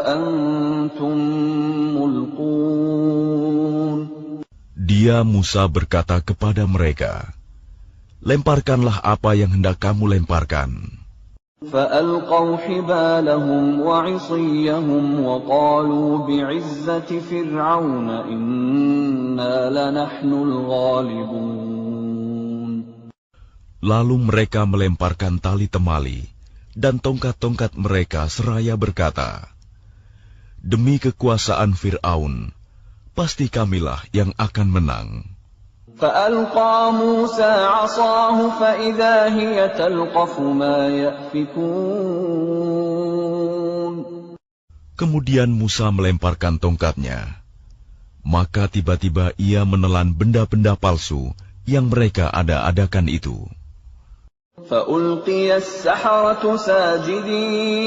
أَنتُم مُّلْقُونَ Dia Musa berkata kepada mereka, lemparkanlah apa yang hendak kamu lemparkan. فَأَلْقَوْا حِبَالَهُمْ وَعِصِيَّهُمْ وَقَالُوا بِعِزَّةِ فِرْعَوْنَ إِنَّا لَنَحْنُ الْغَالِبُونَ Lalu mereka melemparkan tali temali dan tongkat-tongkat mereka seraya berkata, demi kekuasaan Fir'aun, pasti kamilah yang akan menang. فَأَلْقَى مُوسَىٰ عَصَاهُ فَإِذَا هِيَ تَلْقَفُ مَا يَأْفِكُونَ Kemudian Musa melemparkan tongkatnya. Maka tiba-tiba ia menelan benda-benda palsu yang mereka ada-adakan itu. فَأُلْقِيَ السَّحَرَةُ سَاجِدِينَ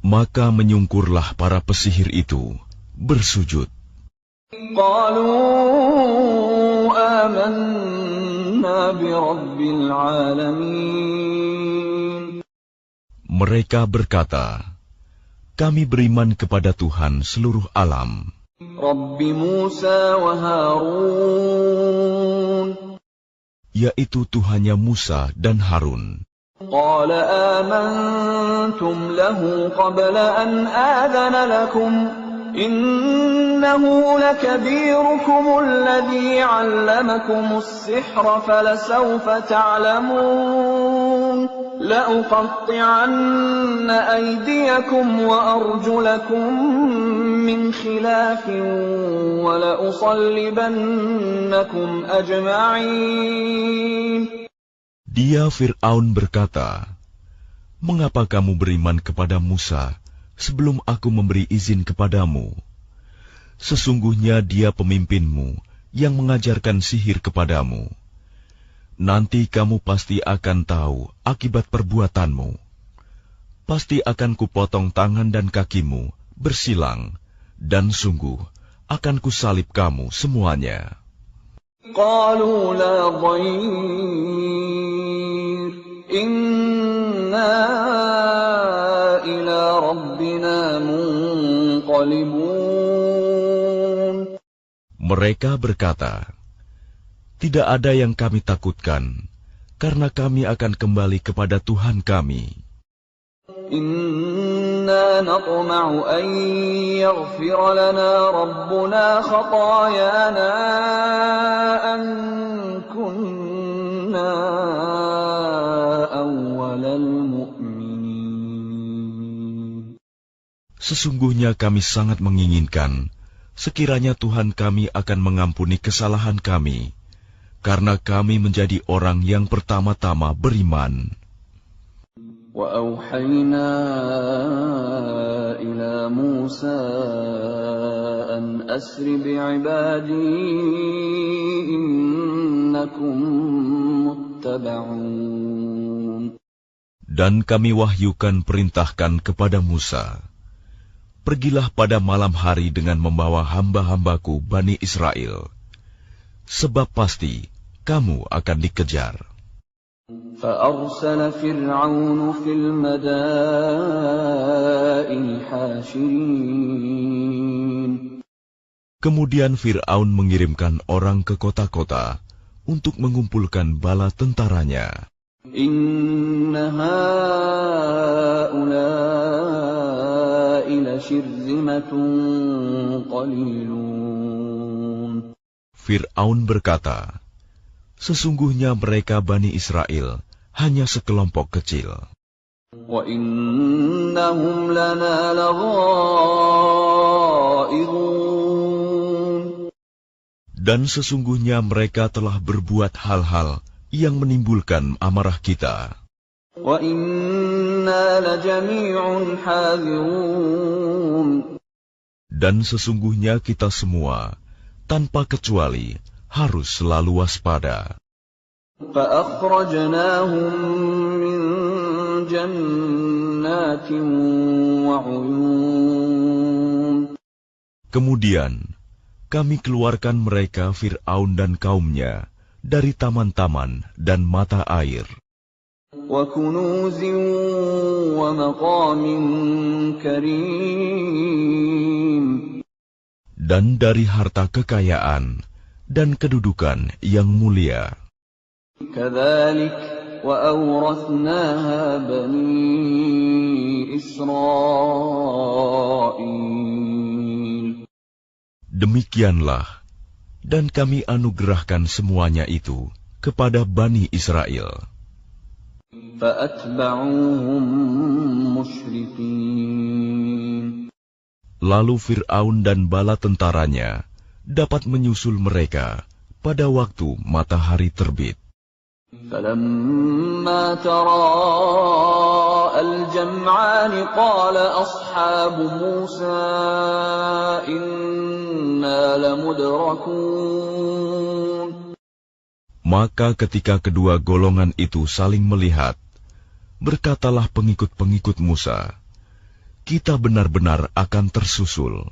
Maka menyungkurlah para pesihir itu, bersujud. قَالُوا آمَنَّا بِرَبِّ الْعَالَمِينَ Mereka berkata, kami beriman kepada Tuhan seluruh alam, رَبِّ مُوسَىٰ وَهَارُونَ yaitu Tuhannya Musa dan Harun. قَالَ آمَنْتُمْ لَهُ قَبْلَ أَنْ آذَنَ لَكُمْ إِنَّهُ لَكَبِيرُكُمُ الَّذِي عَلَّمَكُمُ السِّحْرَ فَلَسَوْفَ تَعْلَمُونَ لَأُقَطِّعَنَّ أَيْدِيَكُمْ وَأَرْجُلَكُم مِّنْ خِلَافٍ وَلَأُصَلِّبَنَّكُمْ أَجْمَعِينَ Dia Fir'aun berkata, mengapa kamu beriman kepada Musa sebelum aku memberi izin kepadamu? Sesungguhnya dia pemimpinmu yang mengajarkan sihir kepadamu. Nanti kamu pasti akan tahu akibat perbuatanmu. Pasti akan kupotong tangan dan kakimu, bersilang, dan sungguh akan kusalib kamu semuanya. قَالُوا لَا ضَيْرَ إِنَّا إِلَىٰ رَبِّنَا مُنقَلِبُونَ Mereka berkata, tidak ada yang kami takutkan, karena kami akan kembali kepada Tuhan kami. إِنَّا نَطْمَعُ أَن يَغْفِرَ لَنَا رَبُّنَا خَطَايَانَا أَن كُنَّا أَوَّلَ الْمُؤْمِنِينَ Sesungguhnya kami sangat menginginkan, sekiranya Tuhan kami akan mengampuni kesalahan kami, karena kami menjadi orang yang pertama-tama beriman. وَأَوْحَيْنَا إِلَى مُوسَىٰ أَنْ أَسْرِ بِعِبَادِي إِنَّكُمْ مُتَّبَعُونَ Dan kami wahyukan perintahkan kepada Musa, Pergilah pada malam hari dengan membawa hamba-hambaku Bani Israel, sebab pasti kamu akan dikejar. فأرسل فرعون في المدائن حاشرين. Kemudian Fir'aun mengirimkan orang ke kota-kota untuk mengumpulkan bala tentaranya. إن هؤلاء لشرذمة قليلون. Fir'aun berkata, sesungguhnya mereka Bani Israel hanya sekelompok kecil. وَإِنَّهُمْ لَنَا لَغَائِظُونَ. Dan sesungguhnya mereka telah berbuat hal-hal yang menimbulkan amarah kita. وَإِنَّا لَجَمِيعٌ حَاذِرُونَ. Dan sesungguhnya kita semua, tanpa kecuali, harus selalu waspada. فَأَخْرَجْنَاهُمْ مِنْ جَنَّاتٍ وَعُيُونٍ. Kemudian, kami keluarkan mereka Fir'aun dan kaumnya dari taman-taman dan mata air, وَكُنُوزٍ وَمَقَامٍ كَرِيمٍ. dan dari harta kekayaan dan kedudukan yang mulia. كَذَلِكَ وَأَوْرَثْنَاهَا بَنِي إِسْرَائِيلَ. Demikianlah, dan kami anugerahkan semuanya itu kepada Bani Israel. فَأَتْبَعُوهُمْ مُشْرِقِينَ. Lalu Fir'aun dan bala tentaranya dapat menyusul mereka pada waktu matahari terbit. فَلَمَّا تَرَاءَى الْجَمْعَانِ قَالَ أَصْحَابُ مُوسَى إِنَّا لَمُدْرَكُونَ. Maka ketika kedua golongan itu saling melihat, berkatalah pengikut-pengikut Musa, kita benar-benar akan tersusul.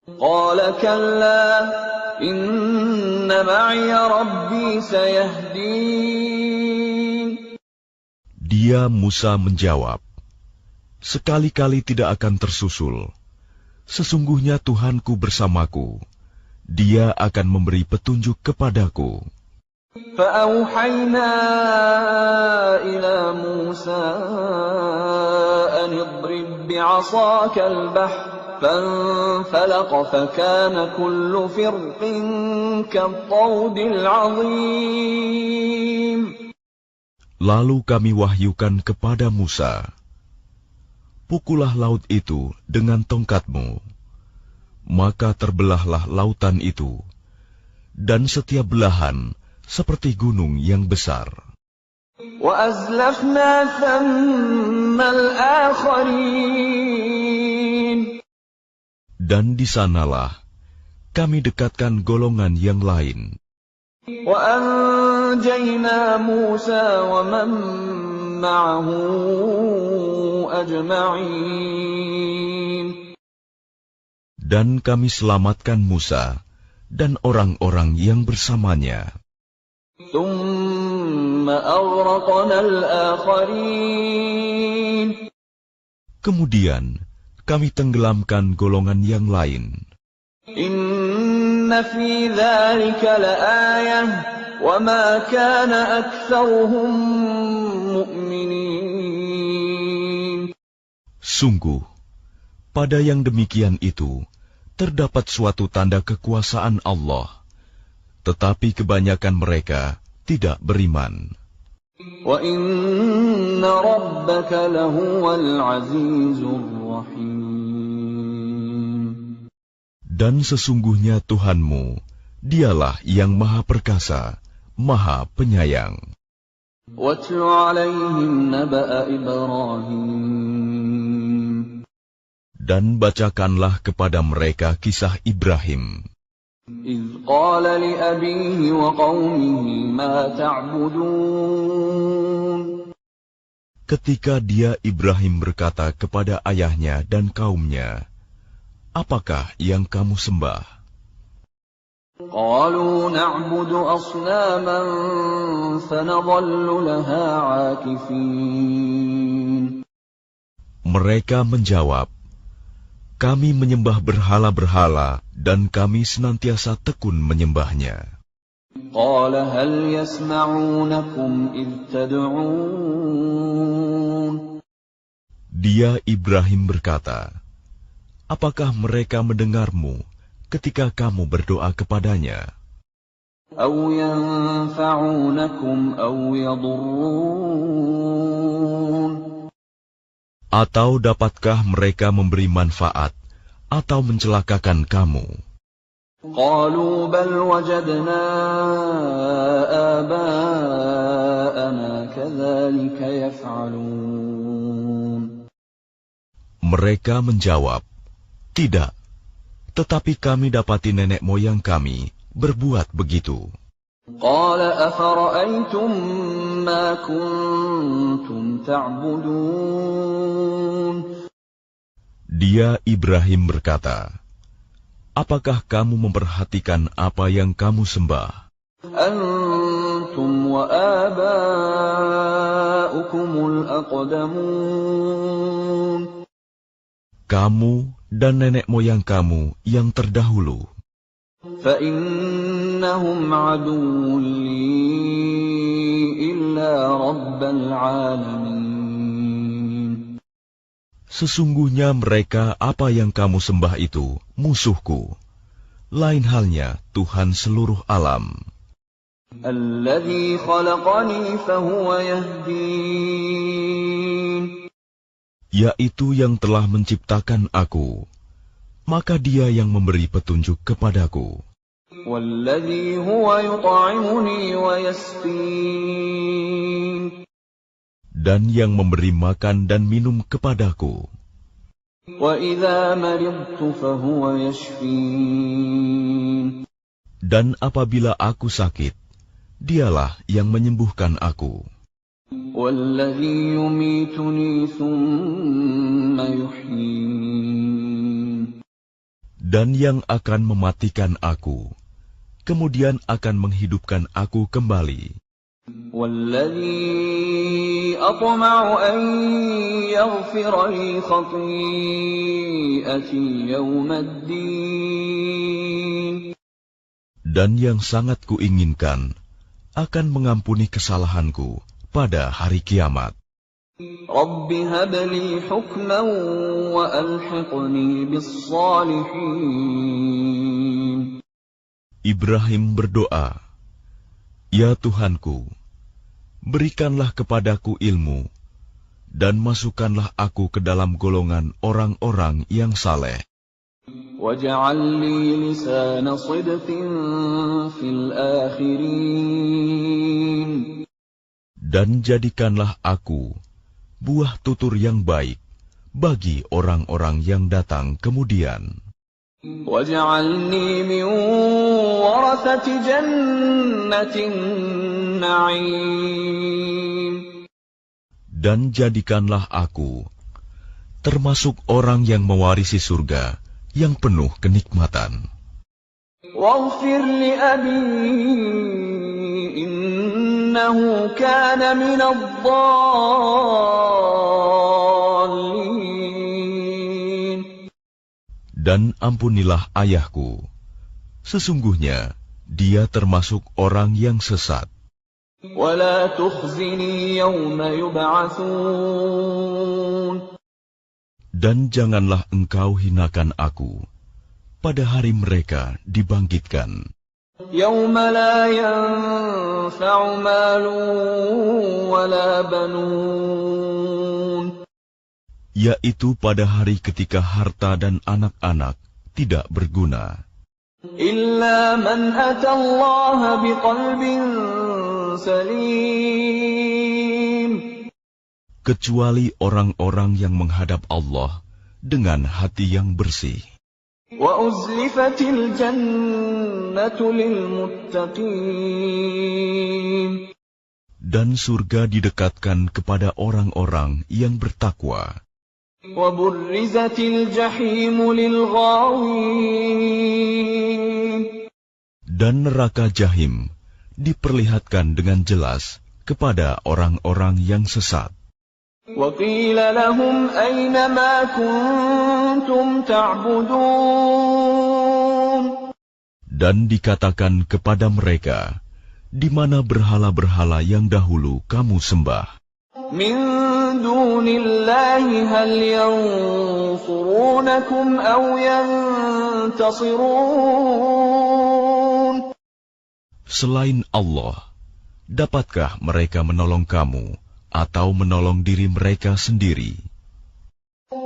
قَالَ كَلَّا إِنَّ مَعِيَ رَبِّي سَيَهْدِينِ. Dia Musa menjawab, sekali-kali tidak akan tersusul. Sesungguhnya Tuhanku bersamaku, Dia akan memberi petunjuk kepadaku. فَأَوْحَيْنَا إِلَى مُوسَىٰ أَنِ اضْرِب بِّعَصَاكَ الْبَحْرَ فَانفَلَقَ فَكَانَ كُلُّ فِرْقٍ كَالطَّوْدِ الْعَظِيمِ. Lalu kami wahyukan kepada Musa, pukullah laut itu dengan tongkatmu, maka terbelahlah lautan itu, dan setiap belahan seperti gunung yang besar. وَأَزْلَفْنَا ثَمَّ الْآخَرِينَ. Dan di sanalah kami dekatkan golongan yang lain. وَأَنْجَيْنَا مُوسَى وَمَنْ مَعَهُ أَجْمَعِينَ. Dan kami selamatkan Musa dan orang-orang yang bersamanya. ثُمَّ أَغْرَقْنَا الْآخَرِينَ. Kemudian kami tenggelamkan golongan yang lain. إِنَّ فِي ذَلِكَ لَآيَةً وَمَا كَانَ أَكْثَرُهُم مُؤْمِنِينَ. Sungguh, pada yang demikian itu terdapat suatu tanda kekuasaan Allah, tetapi kebanyakan mereka tidak beriman. وَإِنَّ رَبَّكَ لَهُوَ الْعَزِيزُ الرَّحِيمُ. Dan sesungguhnya Tuhanmu, Dialah yang Maha Perkasa, Maha Penyayang. وَاتْلُ عَلَيْهِمْ نَبَأَ إِبْرَاهِيمَ. Dan bacakanlah kepada mereka kisah Ibrahim. إِذْ قَالَ لِأَبِيهِ وَقَوْمِهِ مَا تَعْبُدُونَ. Ketika dia Ibrahim berkata kepada ayahnya dan kaumnya, apakah yang kamu sembah? قالوا نعبد أصناما فنظل لها عاكفين. Mereka menjawab, kami menyembah berhala-berhala dan kami senantiasa tekun menyembahnya. قال هل يسمعونكم إذ تدعون. Dia Ibrahim berkata, apakah mereka mendengarmu ketika kamu berdoa kepadanya? أو ينفعونكم أو يضرون. Atau dapatkah mereka memberi manfaat atau mencelakakan kamu? قالوا بل وجدنا آباءنا كذلك يفعلون. Mereka menjawab, tidak, tetapi kami dapati nenek moyang kami berbuat begitu. قال أفرأيتم ما كنتم تعبدون. Dia Ibrahim berkata, apakah kamu memperhatikan apa yang kamu sembah? أنتم وآباؤكم الأقدمون. Kamu dan nenek moyang kamu yang terdahulu. فإنهم عدو لي إلا رب العالمين. Sesungguhnya mereka apa yang kamu sembah itu musuhku. Lain halnya Tuhan seluruh alam. الذي خلقني فهو يهدين. Yaitu yang telah menciptakan aku, maka dia yang memberi petunjuk kepadaku. والذي هو يطعمني ويسقين. Dan yang memberi makan dan minum kepadaku. وإذا مرضت فهو يشفين. Dan apabila aku sakit, dialah yang menyembuhkan aku. والذي يميتني ثم يحيين. Dan yang akan mematikan aku, kemudian akan menghidupkan aku kembali. والذي أطمع أن يغفر لي خطيئتي يوم الدين. Dan yang sangat kuinginkan akan mengampuni kesalahanku pada hari kiamat. رب هب لي حكما وألحقني بالصالحين. Ibrahim berdoa, ya Tuhanku, berikanlah kepadaku ilmu, dan masukkanlah aku ke dalam golongan orang-orang yang saleh. واجعل لي لسان صدق في الآخرين. Dan jadikanlah aku buah tutur yang baik bagi orang-orang yang datang kemudian. واجعلني من ورثة جنة النعيم. Dan jadikanlah aku termasuk orang yang mewarisi surga yang penuh kenikmatan. واغفر لأبي إنه كان من الضالين. Dan ampunilah ayahku, sesungguhnya dia termasuk orang yang sesat. ولا تخزني يوم يبعثون. Dan janganlah engkau hinakan aku pada hari mereka dibangkitkan. يوم لا ينفع مال ولا بنون. Yaitu pada hari ketika harta dan anak-anak tidak berguna. إلا من أتى الله بقلب سليم. Kecuali orang-orang yang menghadap Allah dengan hati yang bersih. وأزلفت الجنة للمتقين. Dan surga didekatkan kepada orang-orang yang bertakwa. وبرزت الجحيم للغاوين Dan neraka Jahim diperlihatkan dengan jelas kepada orang-orang yang sesat. وقيل لهم أين ما كنتم تعبدون Dan dikatakan kepada mereka, di mana berhala-berhala yang dahulu kamu sembah. من دون الله هل ينصرونكم أو ينتصرون Selain Allah, dapatkah mereka menolong kamu atau menolong diri mereka sendiri?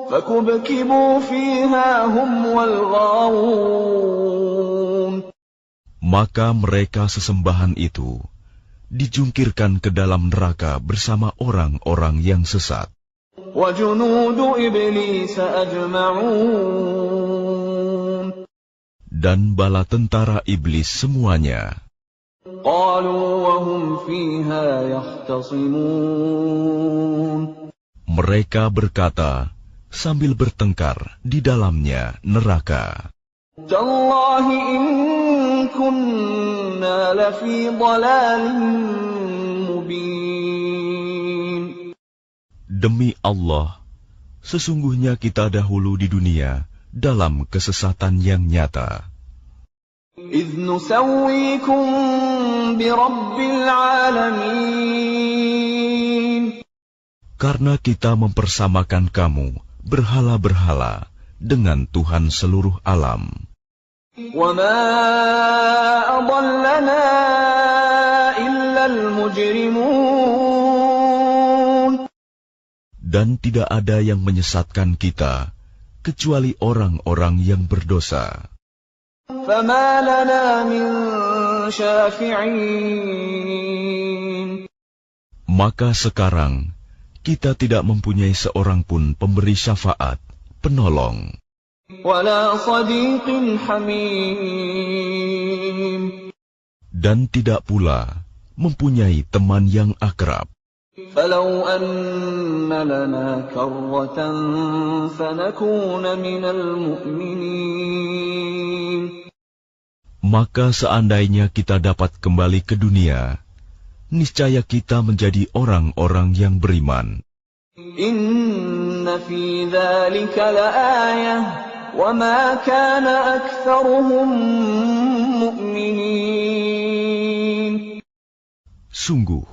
فكبكبوا فيها هم والغاوون Maka mereka sesembahan itu dijungkirkan ke dalam neraka bersama orang-orang yang sesat. وجنود إبليس أجمعون Dan bala tentara iblis semuanya. قالوا وهم فيها يختصمون Mereka berkata sambil bertengkar di dalamnya neraka. تالله إن كنا لفي ضلال مبين Demi Allah, sesungguhnya kita dahulu di dunia dalam kesesatan yang nyata. إذ نسويكم برب العالمين Karena kita mempersamakan kamu berhala-berhala dengan Tuhan seluruh alam. وما أضلنا إلا المجرمون Dan tidak ada yang menyesatkan kita kecuali orang-orang yang berdosa. فما لنا من شافعين Maka sekarang kita tidak mempunyai seorang pun pemberi syafaat, penolong, ولا صديق حميم dan tidak pula mempunyai teman yang akrab. فلو أن لنا كرة فنكون من المؤمنين Maka seandainya kita dapat kembali ke dunia, niscaya kita menjadi orang-orang yang beriman. إن في ذلك لآية وما كان أكثرهم مؤمنين Sungguh,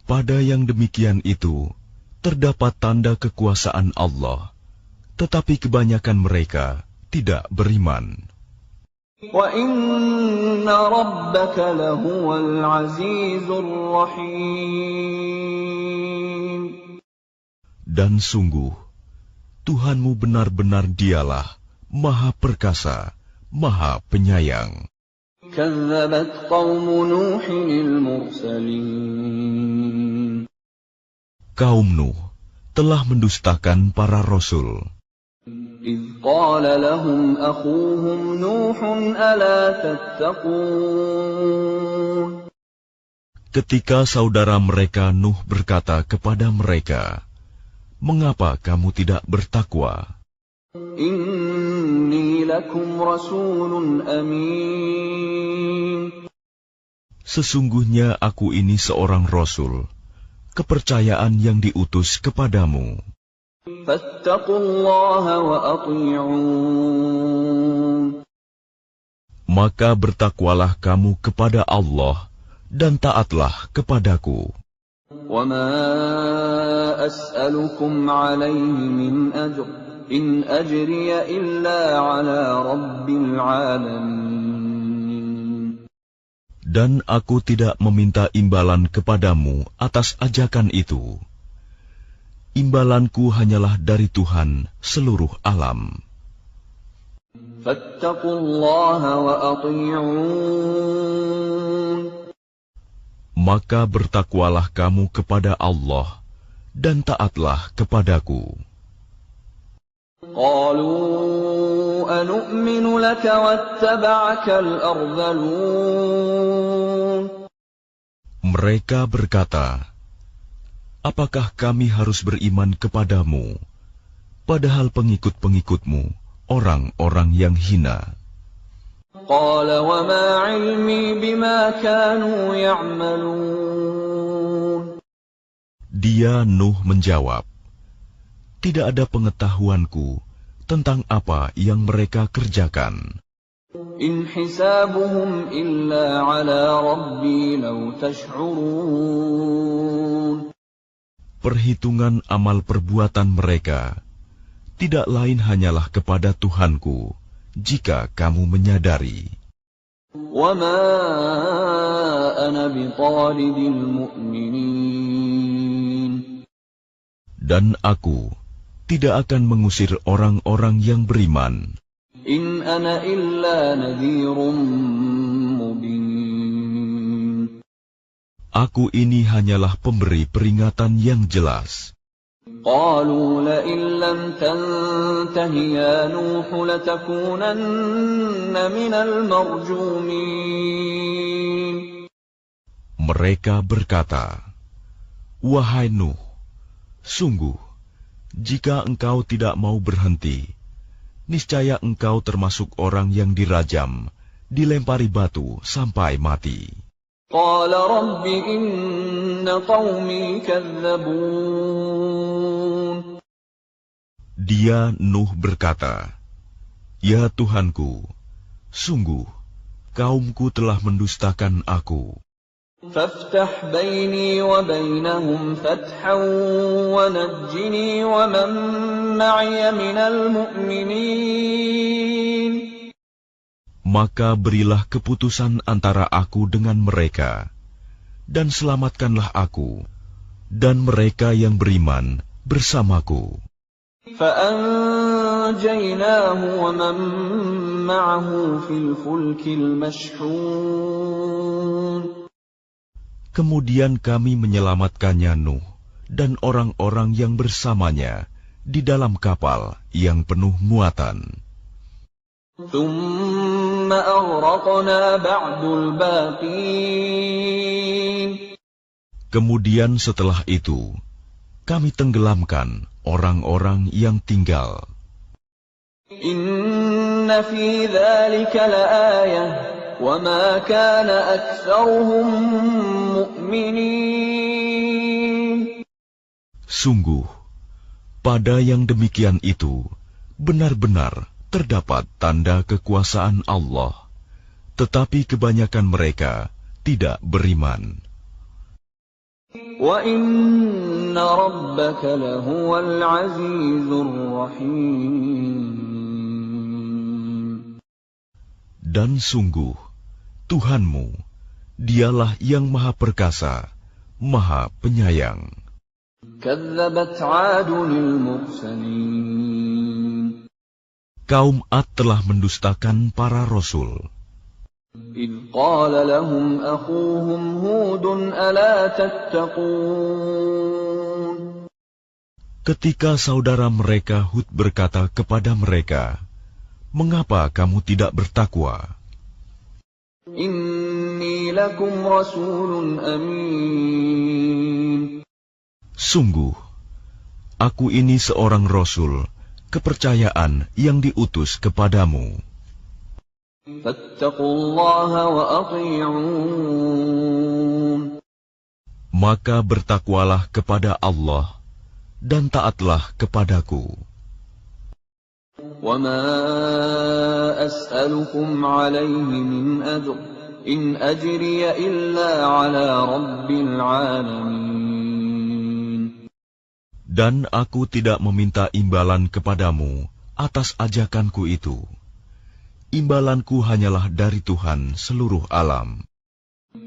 pada yang demikian itu terdapat tanda kekuasaan Allah, tetapi kebanyakan mereka tidak beriman. وَإِنَّ رَبَّكَ لَهُوَ الْعَزِيزُ الرَّحِيمُ Dan sungguh, Tuhanmu benar-benar dialah Maha Perkasa, Maha Penyayang. كَذَّبَتْ قَوْمُ نُوحٍ الْمُرْسَلِينَ Kaum Nuh telah mendustakan para rasul. إِذْ قَالَ لَهُمْ أَخُوهُمْ نُوحٌ أَلَا تَتَّقُونَ Ketika saudara mereka Nuh berkata kepada mereka, "Mengapa kamu tidak bertakwa? إِنِّي لَكُمْ رَسُولٌ أَمِينٌ Sesungguhnya aku ini seorang rasul, kepercayaan yang diutus kepadamu. فَاتَّقُوا اللَّهَ وَأَطِيعُونِ Maka bertakwalah kamu kepada Allah dan taatlah kepadaku. وَمَا أَسْأَلُكُمْ عَلَيْهِ مِنْ أَجْرٍ إِنْ أَجْرِيَ إِلَّا عَلَى رَبِّ الْعَالَمِينَ Dan aku tidak meminta imbalan kepadamu atas ajakan itu. Imbalanku hanyalah dari Tuhan seluruh alam. فَاتَّقُوا اللَّهَ وَأَطِيعُونِ Maka bertakwalah kamu kepada Allah dan taatlah kepadaku. قَالُوا أَنُؤْمِنُ لَكَ وَاتَّبَعَكَ الْأَرْذَلُونَ Mereka berkata, "Apakah kami harus beriman kepadamu, padahal pengikut-pengikutmu orang-orang yang hina. قال وما علمي بما كانوا يعملون. Dia Nuh menjawab, tidak ada pengetahuanku tentang apa yang mereka kerjakan. إن حسابهم إلا على ربي لو تشعرون. Perhitungan amal perbuatan mereka tidak lain hanyalah kepada Tuhanku, jika kamu menyadari. وما أنا بطارد المؤمنين. Dan aku tidak akan mengusir orang-orang yang beriman. إن أنا إلا نذير مبين. Aku ini hanyalah pemberi peringatan yang jelas. قالوا لئن لم تنته يا نوح لتكونن من المرجومين. Mereka berkata, wahai Nuh, sungguh, jika engkau tidak mau berhenti, niscaya engkau termasuk orang yang dirajam, dilempari batu sampai mati. قال رب إن قومي كذبون. Dia Nuh berkata, ya Tuhanku, sungguh, kaumku telah mendustakan aku. فافتح بيني وبينهم فتحا ونجني ومن معي من المؤمنين. Maka berilah keputusan antara aku dengan mereka, dan selamatkanlah aku, dan mereka yang beriman bersamaku. فأنجيناه ومن معه في الفلك المشحون. Kemudian kami menyelamatkannya Nuh dan orang-orang yang bersamanya di dalam kapal yang penuh muatan. ثم أغرقنا بعد الباقين. Kemudian setelah itu, kami tenggelamkan orang-orang yang tinggal. إن في ذلك لآية وما كان أكثرهم مؤمنين. Sungguh, pada yang demikian itu, benar-benar terdapat tanda kekuasaan Allah, tetapi kebanyakan mereka tidak beriman. وَإِنَّ رَبَّكَ لَهُوَ الْعَزِيزُ الرَّحِيمُ. Dan sungguh, Tuhanmu, dialah yang maha perkasa, maha penyayang. كَذَّبَتْ عَادٌ الْمُرْسَلِينَ. Kaum Ad telah mendustakan para rasul. إِذْ قَالَ لَهُمْ أَخُوهُمْ هُودٌ أَلَا تَتَّقُونَ. Ketika saudara mereka Hud berkata kepada mereka, mengapa kamu tidak bertakwa? إِنِّي لَكُمْ رَسُولٌ أَمِينٌ. Sungguh, aku ini seorang rasul, kepercayaan yang diutus kepadamu. فَاتَّقُوا اللَّهَ وَأَطِيعُونِ. Maka bertakwalah kepada Allah, dan taatlah kepadaku. وَمَا أَسْأَلُكُمْ عَلَيْهِ مِنْ أَجْرٍ إِنْ أَجْرِيَ إِلَّا عَلَى رَبِّ الْعَالَمِينَ. Dan aku tidak meminta imbalan kepadamu atas ajakanku itu. Imbalanku hanyalah dari Tuhan seluruh alam.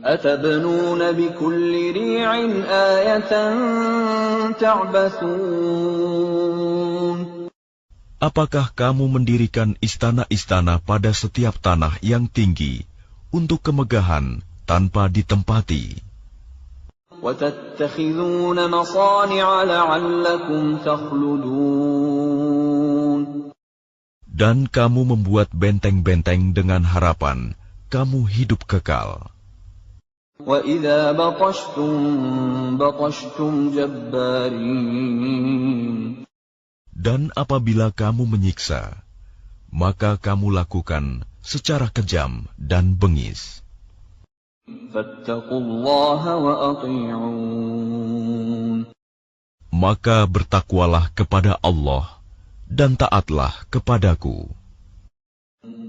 أَتَبْنُونَ بِكُلِّ رِيعٍ آيَةً تَعْبَثُونَ. Apakah kamu mendirikan istana-istana pada setiap tanah yang tinggi untuk kemegahan tanpa ditempati? وَتَتَّخِذُونَ مَصَانِعَ لَعَلَّكُمْ تَخْلُدُونَ. Dan kamu membuat benteng-benteng dengan harapan kamu hidup kekal. وَإِذَا بَطَشْتُمْ بَطَشْتُمْ جَبَّارِينَ. Dan apabila kamu menyiksa, maka kamu lakukan secara kejam dan bengis. Fattaqullaha wa ati'un. Maka bertakwalah kepada Allah dan taatlah kepadaku.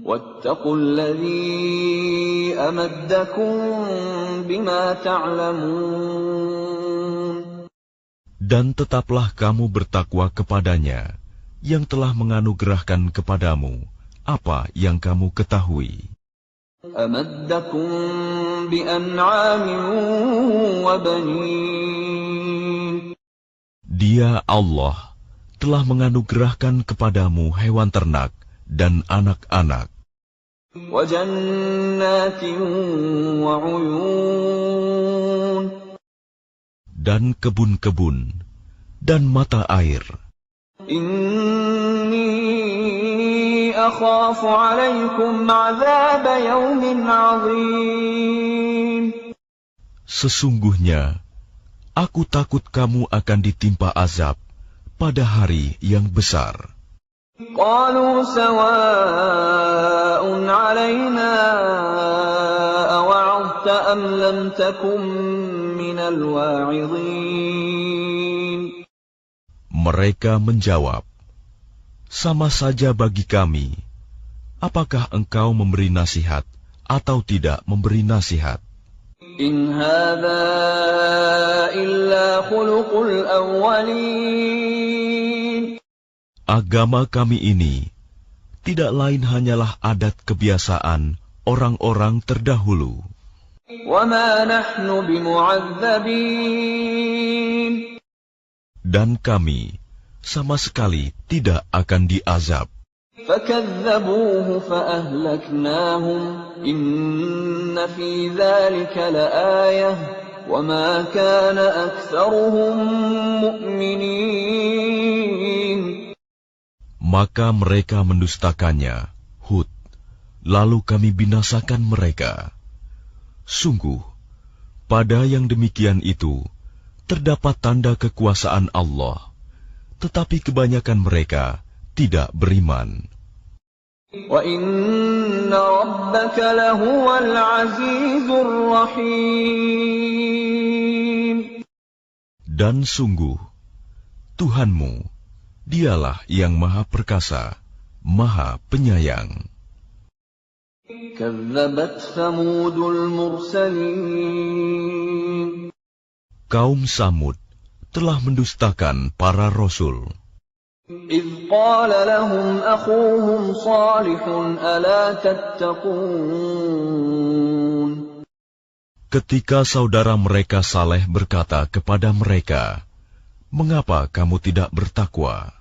Wattaqul ladzi amaddakum bima ta'lamun. Dan tetaplah kamu bertakwa kepadanya yang telah menganugerahkan kepadamu apa yang kamu ketahui. Amaddakum bi an'amin wa banin. Dia Allah telah menganugerahkan kepadamu hewan ternak dan anak-anak. Wa jannatin wa 'uyun. Dan kebun-kebun dan mata air. Inni akhafu 'alaikum 'adzab yaumin 'adzim. Sesungguhnya aku takut kamu akan ditimpa azab pada hari yang besar. Qalu sawa'un 'alaina awa'adta am lam takum minal wa'idhin. Mereka menjawab, sama saja bagi kami, apakah engkau memberi nasihat atau tidak memberi nasihat. In hadza illa khuluqul awwalin. Agama kami ini tidak lain hanyalah adat kebiasaan orang-orang terdahulu. Wa ma nahnu bimu'adzabin. Dan kami sama sekali tidak akan diazab. Fakadzabuhu faahlaknahum. Inna fi dzalika laayah. Wa ma kana aktsaruhum mu'minin. Maka mereka mendustakannya, Hud, lalu kami binasakan mereka. Sungguh, pada yang demikian itu, terdapat tanda kekuasaan Allah, tetapi kebanyakan mereka tidak beriman. Wa inna rabbaka lahuwal azizur rahim. Dan sungguh, Tuhanmu, Dialah yang Maha Perkasa, Maha Penyayang. Kazzabat Thamudul mursalin. Kaum Samud telah mendustakan para rasul. إذ قال لهم أخوهم صالح ألا تتقون. Ketika saudara mereka Saleh berkata kepada mereka, mengapa kamu tidak bertakwa?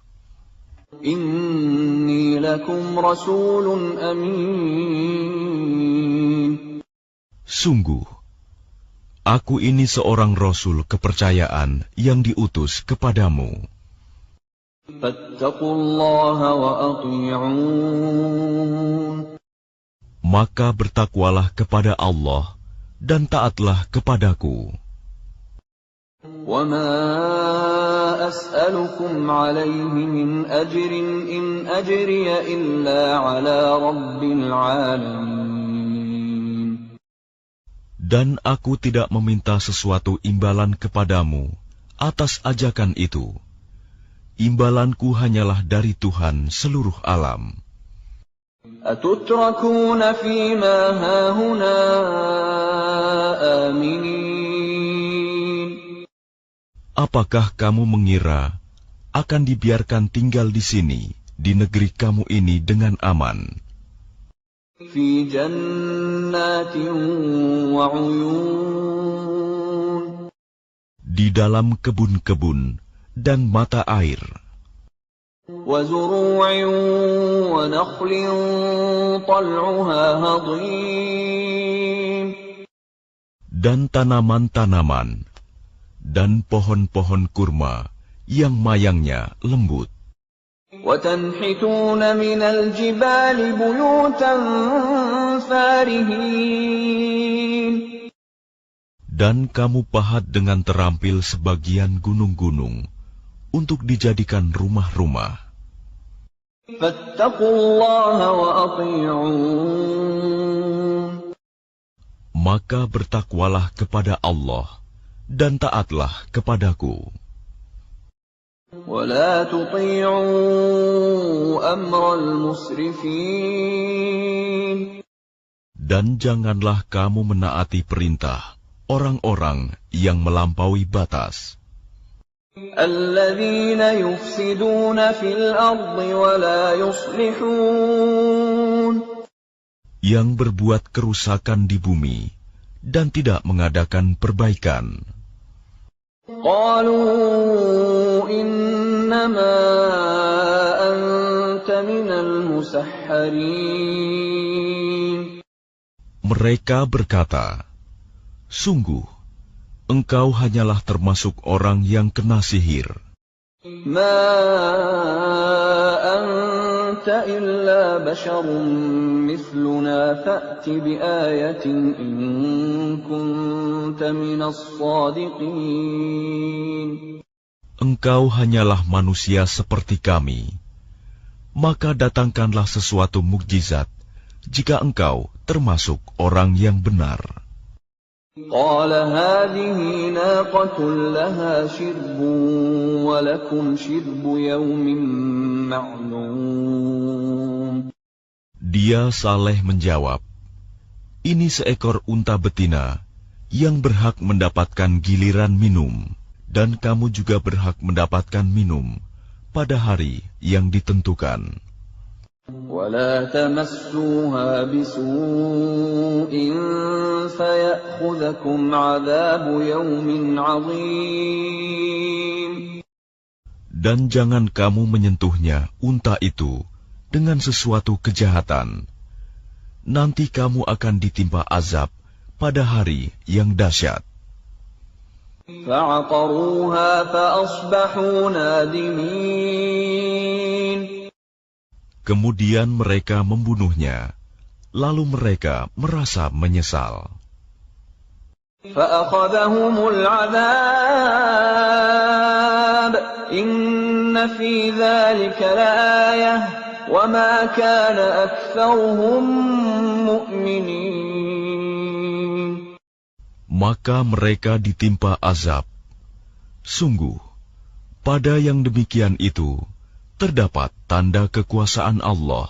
Inni lakum rasulun amin. Sungguh, aku ini seorang rasul kepercayaan yang diutus kepadamu. Fattaqullaha wa ati'un. Maka bertakwalah kepada Allah dan taatlah kepadaku. Wa ma as'alukum 'alaihi min ajrin in ajriya illa 'ala rabbil 'alamin. Dan aku tidak meminta sesuatu imbalan kepadamu atas ajakan itu. Imbalanku hanyalah dari Tuhan seluruh alam. Atutrakuna fima hahuna aminin. Apakah kamu mengira akan dibiarkan tinggal di sini, di negeri kamu ini dengan aman? Fi jannatin wa 'uyun. Di dalam kebun-kebun dan mata air. Wa zuru'in wa nakhlin tal'uha hadim. Dan tanaman-tanaman dan pohon-pohon kurma yang mayangnya lembut. وَتَنْحِتُونَ مِنَ الْجِبَالِ بُيُوتًا فَارِهِينَ. Dan kamu pahat dengan terampil sebagian gunung-gunung untuk dijadikan rumah-rumah. Fattaqullaha wa ati'un. Maka bertakwalah kepada Allah dan taatlah kepadaku. Wa la tuti'u amral musrifin. Dan janganlah kamu menaati perintah orang-orang yang melampaui batas. Alladzina yufsiduna fil ardi wa la yuslihun. Yang berbuat kerusakan di bumi dan tidak mengadakan perbaikan. Qalu innama anta minal musahharin. Mereka berkata, sungguh, engkau hanyalah termasuk orang yang kena sihir. Ma anta illa basharun mithluna fa'ti bi ayatin in kunta minas sadiqin. Engkau hanyalah manusia seperti kami. Maka datangkanlah sesuatu mukjizat jika engkau termasuk orang yang benar. Qala hadhihi naqatun laha shirbun wa lakum shirbu yawmin ma'lum. Dia Saleh menjawab, ini seekor unta betina yang berhak mendapatkan giliran minum, dan kamu juga berhak mendapatkan minum pada hari yang ditentukan. وَلَا تَمَسُّوهَا بِسُوءٍ فَيَأْخُذَكُمْ عَذَابُ يَوْمٍ عَظِيمٍ. Dan jangan kamu menyentuhnya, unta itu, dengan sesuatu kejahatan. Nanti kamu akan ditimpa azab pada hari yang dahsyat. فَعَقَرُوهَا فَأَصْبَحُوا نَادِمِينَ. Kemudian mereka membunuhnya, lalu mereka merasa menyesal. فَأَخَذَهُمُ الْعَذَابُ إِنَّ فِي ذَلِكَ لَآيَةً وَمَا كَانَ أَكْثَرُهُم مُؤْمِنِينَ. Maka mereka ditimpa azab. Sungguh, pada yang demikian itu terdapat tanda kekuasaan Allah,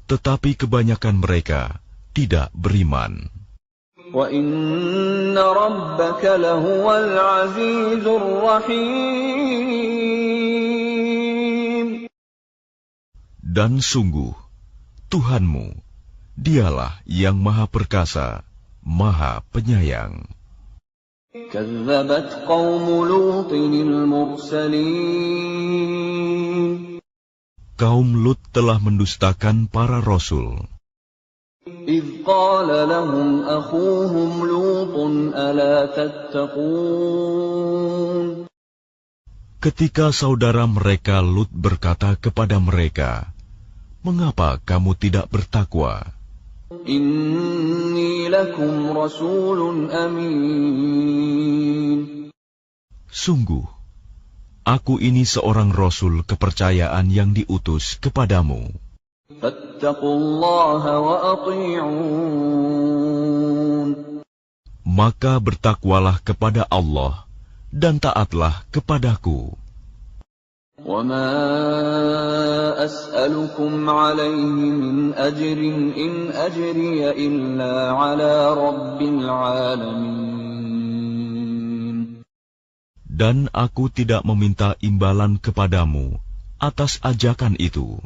tetapi kebanyakan mereka tidak beriman. Wa inna rabbaka lahuwal azizur rahim. Dan sungguh, Tuhanmu, dialah yang maha perkasa, maha penyayang. Kazzabat qaumu Lutinil mursalin. Kaum Lut telah mendustakan para rasul. إِذْ قَالَ لَهُمْ أَخُوهُمْ لُوطٌ أَلَا تَتَّقُونَ. Ketika saudara mereka Lut berkata kepada mereka, mengapa kamu tidak bertakwa? إِنِّي لَكُمْ رَسُولٌ أَمِينٌ. Sungguh, aku ini seorang rasul kepercayaan yang diutus kepadamu. فَاتَّقُوا اللَّهَ وَأَطِيعُونِ. Maka bertakwalah kepada Allah dan taatlah kepadaku. وَمَا أَسْأَلُكُمْ عَلَيْهِ مِنْ أَجْرٍ إِنْ أَجْرِيَ إِلَّا عَلَى رَبِّ الْعَالَمِينَ. Dan aku tidak meminta imbalan kepadamu atas ajakan itu.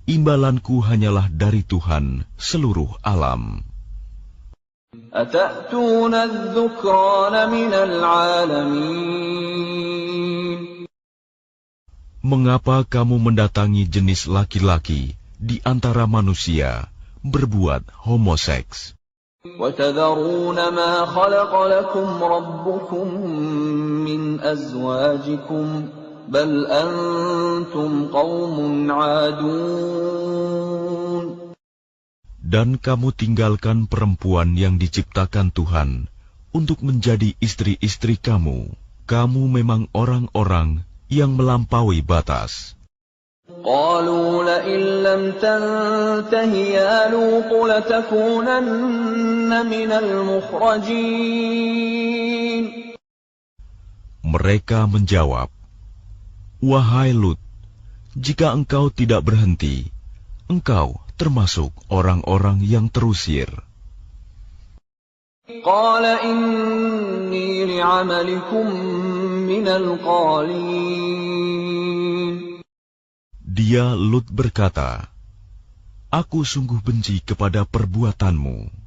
Imbalanku hanyalah dari Tuhan seluruh alam. أَتَأْتُونَ الذُّكْرَانَ مِنَ الْعَالَمِينَ. Mengapa kamu mendatangi jenis laki-laki di antara manusia berbuat homoseks? وَتَذَرُونَ مَا خَلَقَ لَكُمْ رَبُّكُمْ مِنْ أَزْوَاجِكُمْ بَلْ أَنْتُمْ قَوْمٌ عَادُونَ. Dan kamu tinggalkan perempuan yang diciptakan Tuhan untuk menjadi istri-istri kamu. Kamu memang orang-orang yang melampaui batas. قالوا لئن لم تنته يا لوط لتكونن من المخرجين. Mereka menjawab, "Wahai Lut, jika engkau tidak berhenti, engkau termasuk orang-orang yang terusir." قال إني لعملكم من القالين. Dia Lut berkata, "Aku sungguh benci kepada perbuatanmu.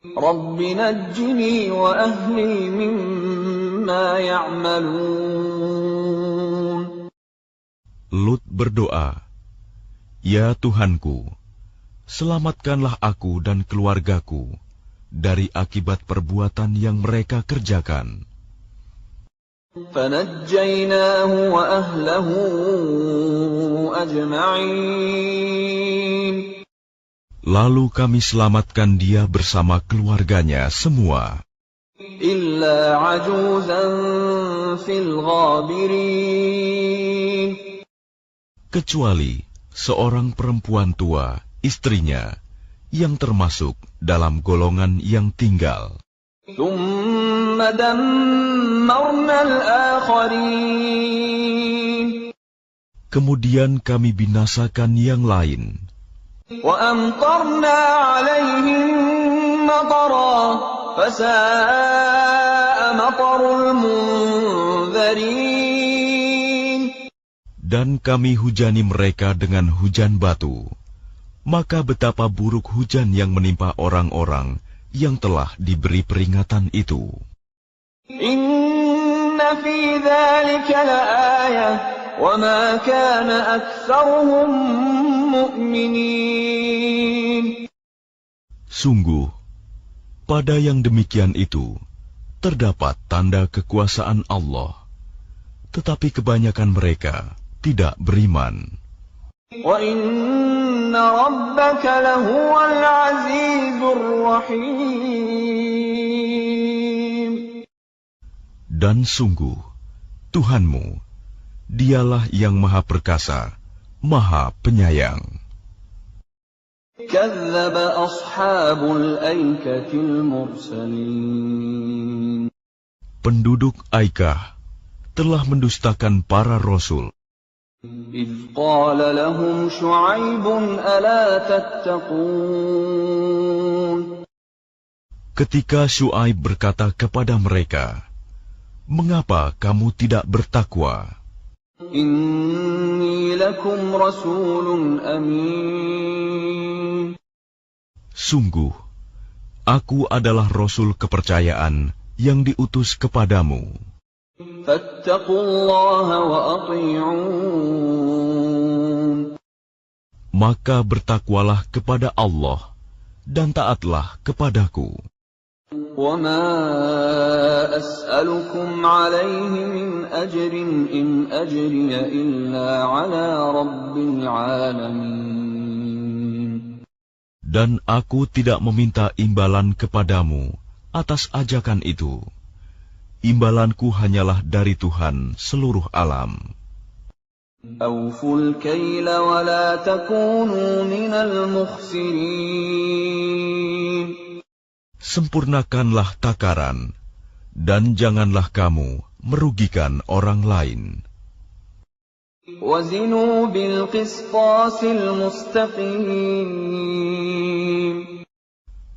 رب نجني وأهلي مما يعملون. Lut berdoa, "Ya Tuhanku, selamatkanlah aku dan keluargaku dari akibat perbuatan yang mereka kerjakan." فنجيناه وأهله أجمعين. Lalu kami selamatkan dia bersama keluarganya semua, إلا عجوزا في الغابرين. kecuali seorang perempuan tua, istrinya, yang termasuk dalam golongan yang tinggal. ثم دمرنا الآخرين. Kemudian kami binasakan yang lain, وأمطرنا عليهم مطرا فساء مطر المنذرين. dan kami hujani mereka dengan hujan batu. Maka betapa buruk hujan yang menimpa orang-orang yang telah diberi peringatan itu. إن في ذلك لآية وما كان أكثرهم مؤمنين. Sungguh, pada yang demikian itu terdapat tanda kekuasaan Allah, tetapi kebanyakan mereka tidak beriman. وَإِنَّ رَبَّكَ لَهُوَ الْعَزِيزُ الرَّحِيمُ. Dan sungguh, Tuhanmu, dialah yang maha perkasa, maha penyayang. كَذَّبَ أَصْحَابُ الْأَيْكَةِ الْمُرْسَلِينَ. Penduduk Aikah telah mendustakan para rasul إِذْ قَالَ لَهُمْ شُعَيْبٌ أَلَا تَتَّقُونَ. ketika Syuaib berkata kepada mereka, "Mengapa kamu tidak bertakwa? إِنِّي لَكُمْ رَسُولٌ أَمِينٌ. Sungguh, aku adalah rasul kepercayaan yang diutus kepadamu. فَاتَّقُوا اللَّهَ وَأَطِيعُونِ. Maka bertakwalah kepada Allah dan taatlah kepadaku. وَمَا أَسْأَلُكُمْ عَلَيْهِ مِنْ أَجْرٍ إِنْ أَجْرِيَ إِلَّا عَلَى رَبِّ الْعَالَمِينَ. Dan aku tidak meminta imbalan kepadamu atas ajakan itu. Imbalanku hanyalah dari Tuhan seluruh alam. أَوْفُوا الْكَيْلَ وَلَا تَكُونُوا مِنَ الْمُخْسِرِينَ. Sempurnakanlah takaran, dan janganlah kamu merugikan orang lain. وَزِنُوا بِالْقِسْطَاسِ الْمُسْتَقِيمِ.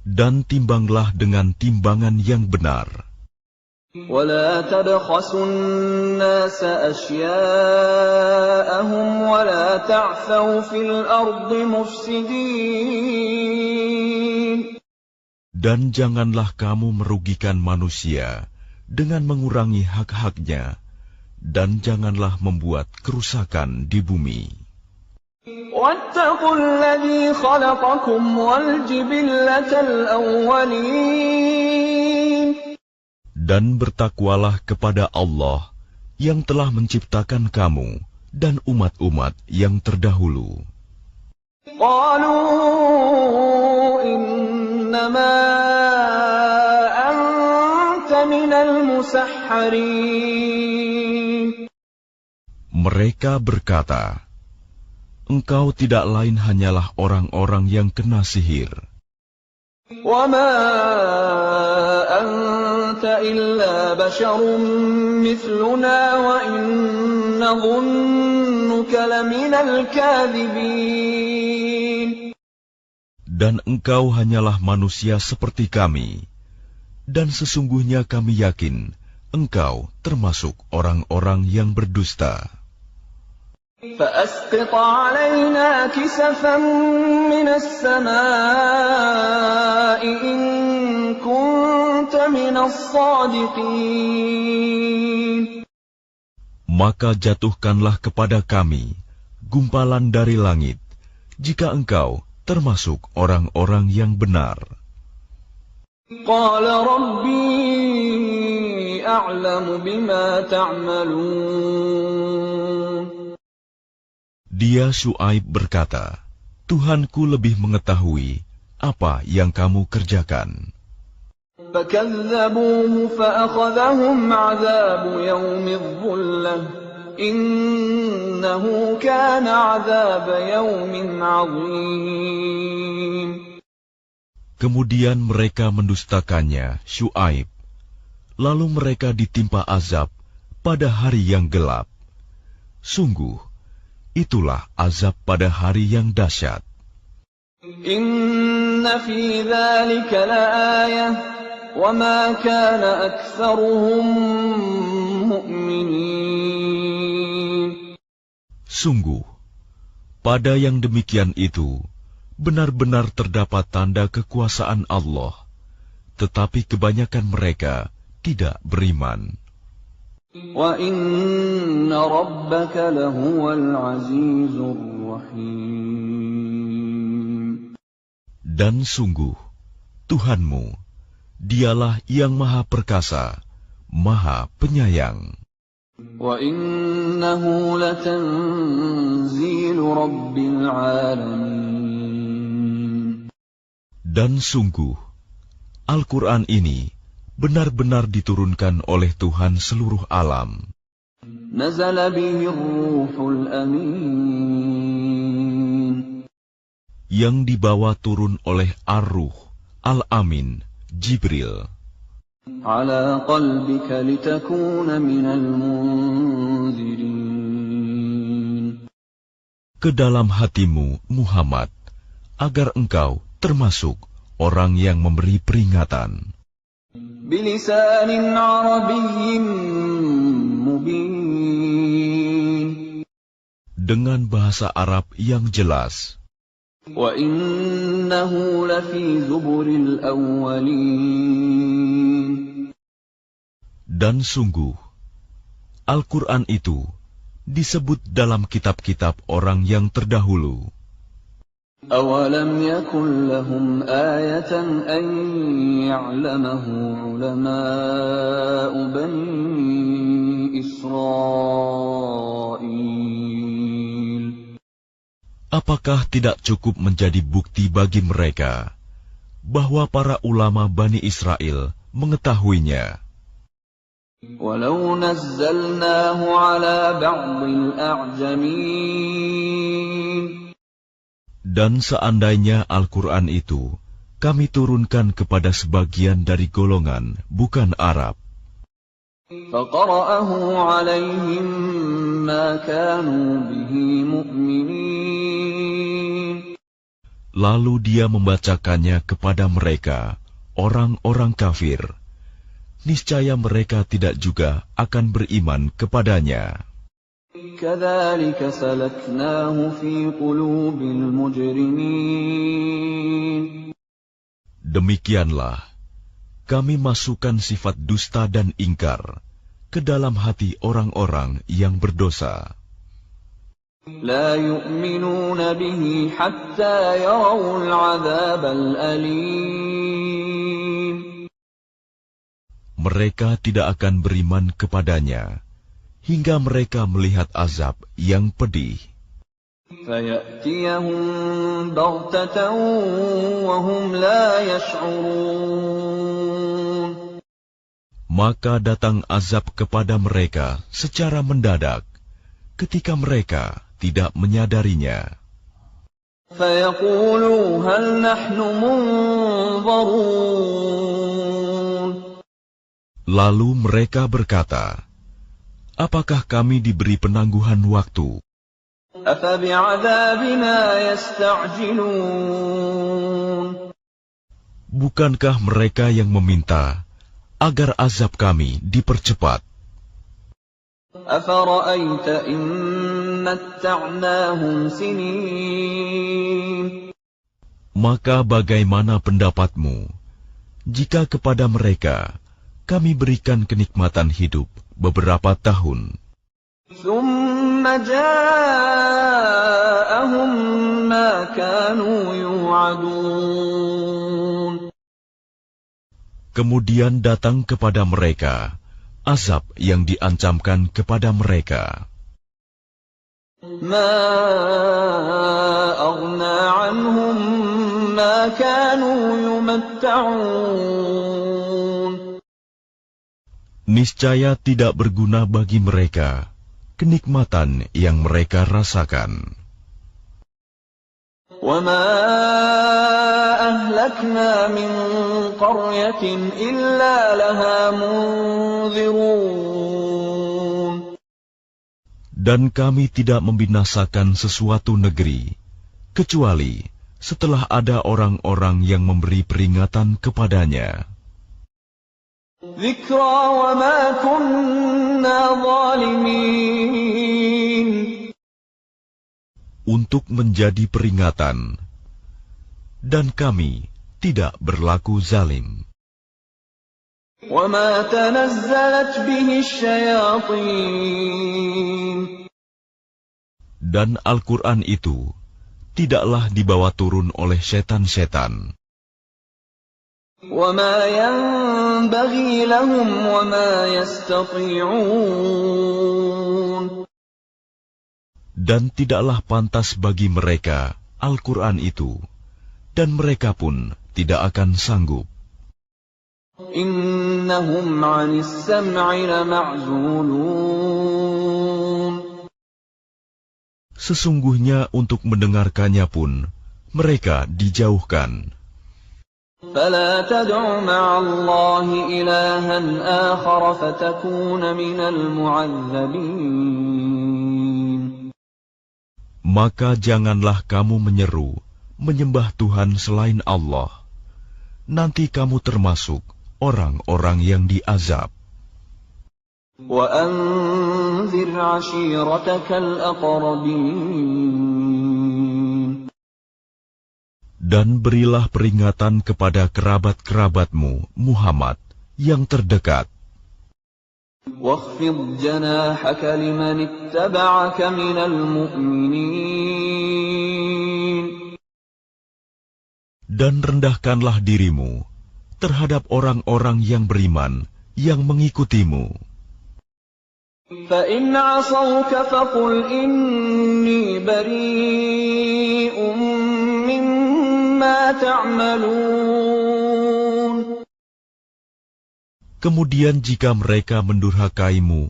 Dan timbanglah dengan timbangan yang benar. وَلَا تَبْخَسُوا النَّاسَ أَشْيَاءَهُمْ وَلَا تَعْثَوْا فِي الْأَرْضِ مُفْسِدِينَ. Dan janganlah kamu merugikan manusia dengan mengurangi hak-haknya, dan janganlah membuat kerusakan di bumi. وَاتَّقُوا الَّذِي خَلَقَكُمْ وَالْجِبِلَّةَ الْأَوَّلِينَ. Dan bertakwalah kepada Allah yang telah menciptakan kamu dan umat-umat yang terdahulu. قَالُوا إِنَّمَا أَنْتَ مِنَ الْمُسَحَّرِينَ. Mereka berkata, "Engkau tidak lain hanyalah orang-orang yang kena sihir. وَمَا أَنْتَ إِلَّا بَشَرٌ مِثْلُنَا وَإِنْ نَظُنُّكَ لَمِنَ الْكَاذِبِينَ." Dan engkau hanyalah manusia seperti kami, dan sesungguhnya kami yakin engkau termasuk orang-orang yang berdusta. فَأَسْقِطْ عَلَيْنَا كِسَفًا مِّنَ السَّمَاءِ إِن كُنتَ مِنَ الصَّادِقِينَ. Maka jatuhkanlah kepada kami gumpalan dari langit, jika engkau termasuk orang-orang yang benar. قَالَ رَبِّي أَعْلَمُ بِمَا تَعْمَلُونَ. Dia Syuaib berkata, Tuhanku lebih mengetahui apa yang kamu kerjakan. فَكَذَّبُوهُ فَأَخَذَهُمْ عَذَابُ يَوْمِ الظُّلَّةِ إِنَّهُ كَانَ عَذَابَ يَوْمٍ عَظِيمٍ. Kemudian mereka mendustakannya, Syuaib. Lalu mereka ditimpa azab pada hari yang gelap. Sungguh, itulah azab pada hari yang dahsyat. Inna fi dzalika laayah wa ma kana aktsaruhum mu'minin. Sungguh, pada yang demikian itu, benar-benar terdapat tanda kekuasaan Allah, tetapi kebanyakan mereka tidak beriman. Wa inna rabbaka lahuwal azizur rahim. Dan sungguh, Tuhanmu, dialah yang maha perkasa, maha penyayang. Wa innahu latanzilu rabbil alamin. Dan sungguh, Al-Quran ini benar-benar diturunkan oleh Tuhan seluruh alam. Nazala bihi ruhul amin. Yang dibawa turun oleh Ar-Ruh, Al-Amin, Jibril. Ala qalbika litakuna minal munzirin. Ke dalam hatimu, Muhammad, agar engkau termasuk orang yang memberi peringatan. Bilisanin Arabiyyin mubin. Dengan bahasa Arab yang jelas. Wa innahu lafi zuburil awwalin. Dan sungguh, Al-Quran itu disebut dalam kitab-kitab orang yang terdahulu. أَوَلَمْ يَكُنْ لَهُمْ آيَةً أَنْ يَعْلَمَهُ عُلَمَاءُ بَنِي إِسْرَائِيلَ. Apakah tidak cukup menjadi bukti bagi mereka bahwa para ulama Bani Israel mengetahuinya? وَلَوْ نَزَّلْنَاهُ عَلَى بَعْضِ الْأَعْجَمِينَ. Dan seandainya Al-Quran itu kami turunkan kepada sebagian dari golongan bukan Arab, فَقَرَأَهُ عَلَيْهِمْ مَا كَانُوا بِهِ مُؤْمِنِينَ. lalu dia membacakannya kepada mereka, orang-orang kafir, niscaya mereka tidak juga akan beriman kepadanya. كَذَلِكَ سَلَكْنَاهُ فِي قُلُوبِ الْمُجْرِمِينَ. Demikianlah kami masukkan sifat dusta dan ingkar ke dalam hati orang-orang yang berdosa. لَا يُؤْمِنُونَ بِهِ حَتَّى يَرَوُا الْعَذَابَ الْأَلِيمَ. Mereka tidak akan beriman kepadanya hingga mereka melihat azab yang pedih. فَيَأْتِيَهُم بَغْتَةً وَهُمْ لَا يَشْعُرُونَ. Maka datang azab kepada mereka secara mendadak, ketika mereka tidak menyadarinya. فيقولوا هل نحن منظرون. Lalu mereka berkata, apakah kami diberi penangguhan waktu? أفبعذابنا يستعجلون. Bukankah mereka yang meminta agar azab kami dipercepat? أفرأيت إن متعناهم سنين. Maka bagaimana pendapatmu jika kepada mereka kami berikan kenikmatan hidup beberapa tahun? ثم جاءهم ما كانوا يوعدون. Kemudian datang kepada mereka azab yang diancamkan kepada mereka. ما أغنى عنهم ما كانوا يمتعون. Niscaya tidak berguna bagi mereka kenikmatan yang mereka rasakan. وما أهلكنا من قرية إلا لها منذرون. Dan kami tidak membinasakan sesuatu negeri, kecuali setelah ada orang-orang yang memberi peringatan kepadanya. ذكرى وما كنا ظالمين. Untuk menjadi peringatan, dan kami tidak berlaku zalim. وما تنزلت به الشياطين. Dan Al-Quran itu tidaklah dibawa turun oleh setan-setan. وما ينبغي لهم وما يستطيعون. Dan tidaklah pantas bagi mereka Al-Quran itu, dan mereka pun tidak akan sanggup. إنهم عن السمع لمعزولون. Sesungguhnya untuk mendengarkannya pun mereka dijauhkan. فلا تدع مع الله إلها آخر فتكون من المعذبين. Maka janganlah kamu menyeru menyembah Tuhan selain Allah. Nanti kamu termasuk orang-orang yang diazab. وأنذر عشيرتك الأقربين. Dan berilah peringatan kepada kerabat-kerabatmu, Muhammad, yang terdekat. واخفض جناحك لمن اتبعك من المؤمنين. Dan rendahkanlah dirimu terhadap orang-orang yang beriman yang mengikutimu. فإن عصوك فقل إني بريء مما تعملون. Kemudian jika mereka mendurhakaimu,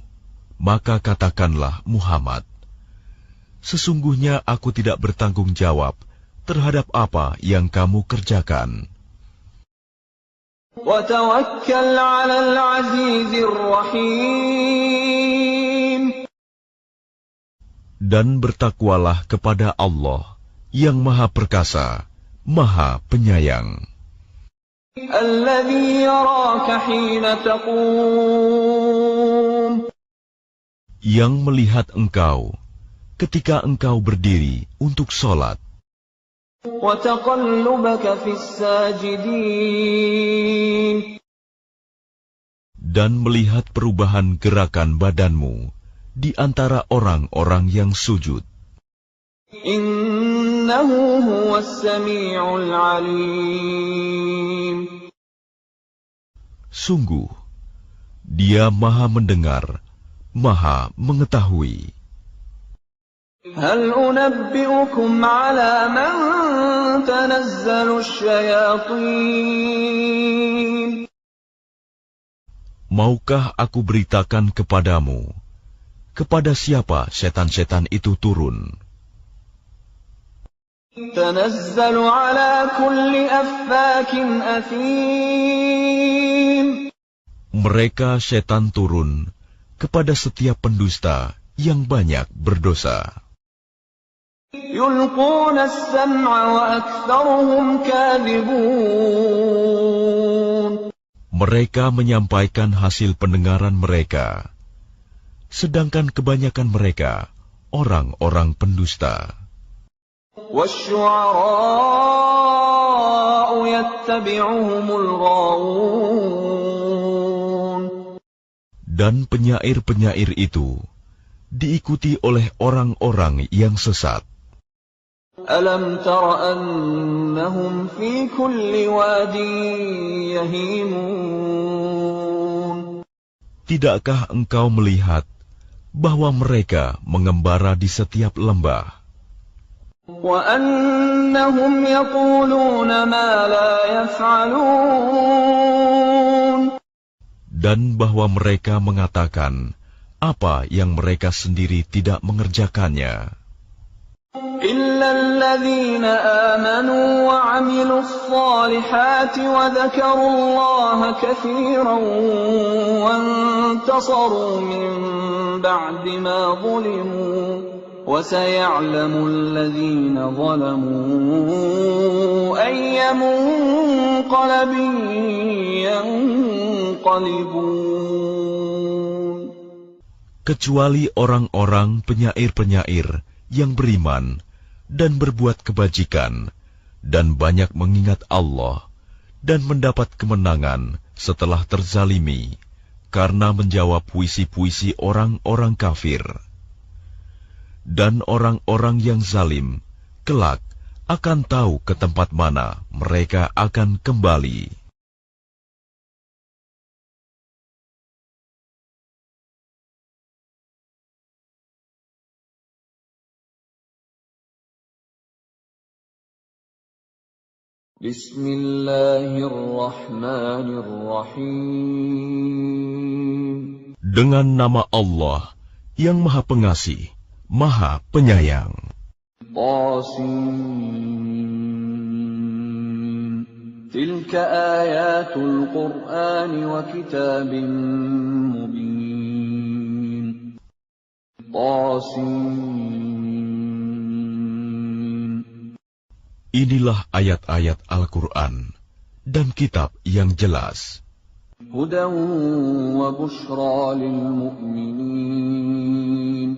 maka katakanlah Muhammad, sesungguhnya aku tidak bertanggung jawab terhadap apa yang kamu kerjakan. وتوكل على العزيز الرحيم. Dan bertakwalah kepada Allah yang Maha Perkasa, Maha Penyayang. الذي يراك حين تقوم. Yang melihat engkau ketika engkau berdiri untuk sholat. وتقلبك في الساجدين. Dan melihat perubahan gerakan badanmu di antara orang-orang yang sujud. إنه هو السميع العليم. Sungguh, Dia Maha mendengar, Maha mengetahui. هل أنبئكم على من تنزل الشياطين. Maukah aku beritakan kepadamu kepada siapa setan-setan itu turun. تنزل على كل أفاك أثيم. Mereka setan turun kepada setiap pendusta yang banyak berdosa. يلقون السمع وأكثرهم كاذبون. Mereka menyampaikan hasil pendengaran mereka, sedangkan kebanyakan mereka orang-orang pendusta. والشعراء يتبعهم الغاوون. Dan penyair-penyair itu diikuti oleh orang-orang yang sesat. ألم تر أنهم في كل واد يهيمون. Tidakkah engkau melihat bahwa mereka mengembara di setiap lembah? وأنهم يقولون ما لا يفعلون. Dan bahwa mereka mengatakan apa yang mereka sendiri tidak mengerjakannya. إلا الذين آمنوا وعملوا الصالحات وذكروا الله كثيرا وانتصروا من بعد ما ظلموا وسيعلم الذين ظلموا أي منقلب ينقلبون. Kecuali orang-orang penyair-penyair yang beriman dan berbuat kebajikan dan banyak mengingat Allah dan mendapat kemenangan setelah terzalimi karena menjawab puisi-puisi orang-orang kafir. Dan orang-orang yang zalim kelak akan tahu ke tempat mana mereka akan kembali. Bismillahirrahmanirrahim. Dengan nama Allah yang Maha Pengasih, Maha Penyayang. Tasin. Tilka ayatul Qur'an wa kitabim mubin. Tasin. Inilah ayat-ayat Al-Quran dan kitab yang jelas. Hudan wa bushra lil mu'minin.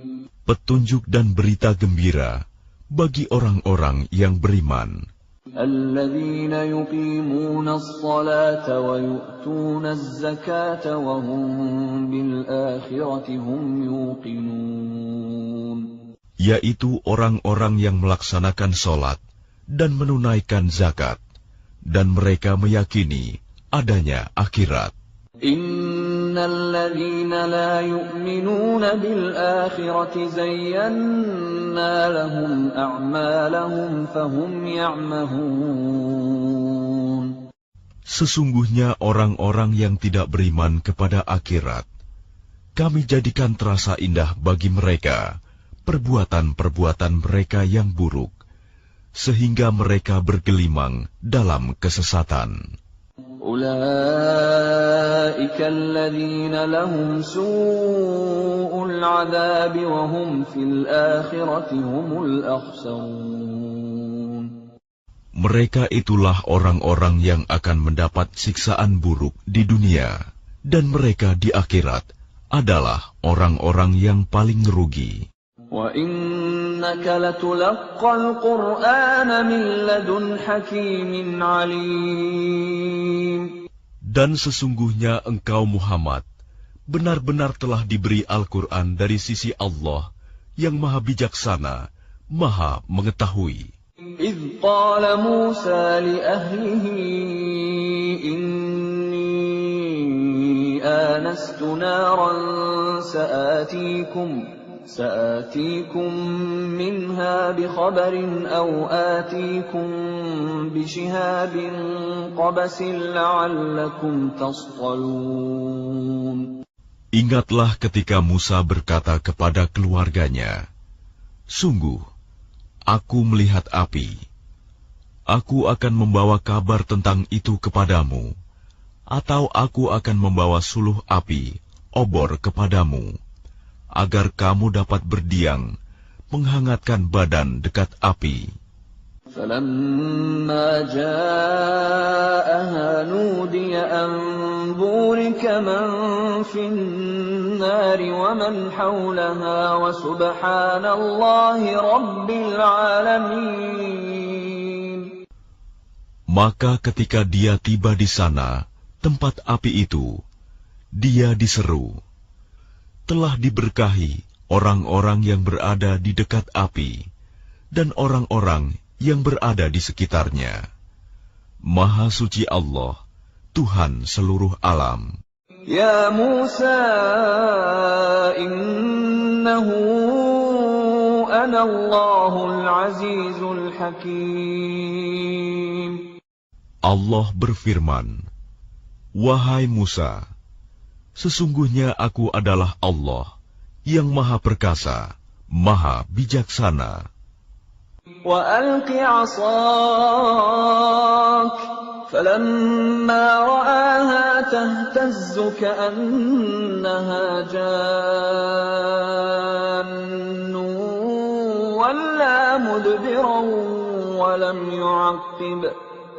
Petunjuk dan berita gembira bagi orang-orang yang beriman. Alladzina yuqimuna as-salata wa yu'tuna az-zakata wa hum bil akhirati hum yuqinun. Yaitu orang-orang yang melaksanakan sholat dan menunaikan zakat, dan mereka meyakini adanya akhirat. Innal ladzina la yu'minuna bil akhirati zayyana lahum a'malahum fahum ya'mahun. Sesungguhnya orang-orang yang tidak beriman kepada akhirat, kami jadikan terasa indah bagi mereka perbuatan-perbuatan mereka yang buruk, sehingga mereka bergelimang dalam kesesatan. Ulaika alladzina lahum su'ul 'adzabi wa hum fil akhirati humul akhsarun. Mereka itulah orang-orang yang akan mendapat siksaan buruk di dunia, dan mereka di akhirat adalah orang-orang yang paling rugi. وَإِنَّكَ لَتُلَقَّى الْقُرْآنَ مِنْ لَدُنْ حَكِيمٍ عَلِيمٍ. Dan sesungguhnya engkau Muhammad benar-benar telah diberi Al-Quran dari sisi Allah yang Maha Bijaksana, Maha Mengetahui. إِذْ قَالَ مُوسَى لِأَهْلِهِ إِنِّي آنَسْتُ نَارًا سآتيكم منها بخبر أو آتيكم بشهاب قبس لعلكم تصطلون. Ingatlah ketika Musa berkata kepada keluarganya, "Sungguh, aku melihat api. Aku akan membawa kabar tentang itu kepadamu, atau aku akan membawa suluh api, obor kepadamu, agar kamu dapat berdiam, menghangatkan badan dekat api." فَلَمَّا جَاءَهَا نُودِيَ أَن بُورِكَ مَن فِي النَّارِ وَمَنْ حَوْلَهَا وَسُبْحَانَ اللَّهِ رَبِّ الْعَالَمِينَ. Maka ketika dia tiba di sana, tempat api itu, dia diseru, "Telah diberkahi orang-orang yang berada di dekat api, dan orang-orang yang berada di sekitarnya. Maha suci Allah, Tuhan seluruh alam." Ya Musa, innahu ana Allahul Azizul Hakim. Allah berfirman, "Wahai Musa, sesungguhnya aku adalah Allah yang Maha Perkasa, Maha Bijaksana." وَأَلْقِ عَصَاكَ فَلَمَّا رَآهَا تَهْتَزُّ كَأَنَّهَا جَانٌّ وَلَّىٰ مُدْبِرًا وَلَمْ يُعَقِّبْ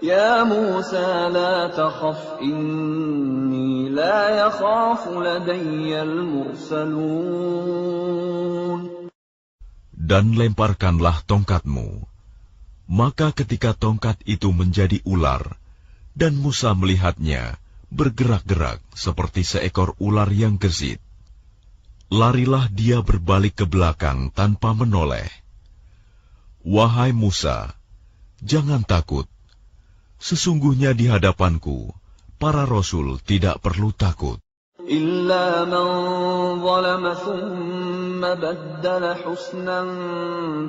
يَا مُوسَىٰ لَا تَخَفْ إِنِّي لَا يَخَافُ لَدَيَّ الْمُرْسَلُونَ. Dan lemparkanlah tongkatmu. Maka ketika tongkat itu menjadi ular, dan Musa melihatnya bergerak-gerak seperti seekor ular yang gesit, larilah dia berbalik ke belakang tanpa menoleh. "Wahai Musa, jangan takut. Sesungguhnya di hadapanku, para rasul tidak perlu takut. إِلَّا مَنْ ظَلَمَ ثُمَّ بَدَّلَ حُسْنًا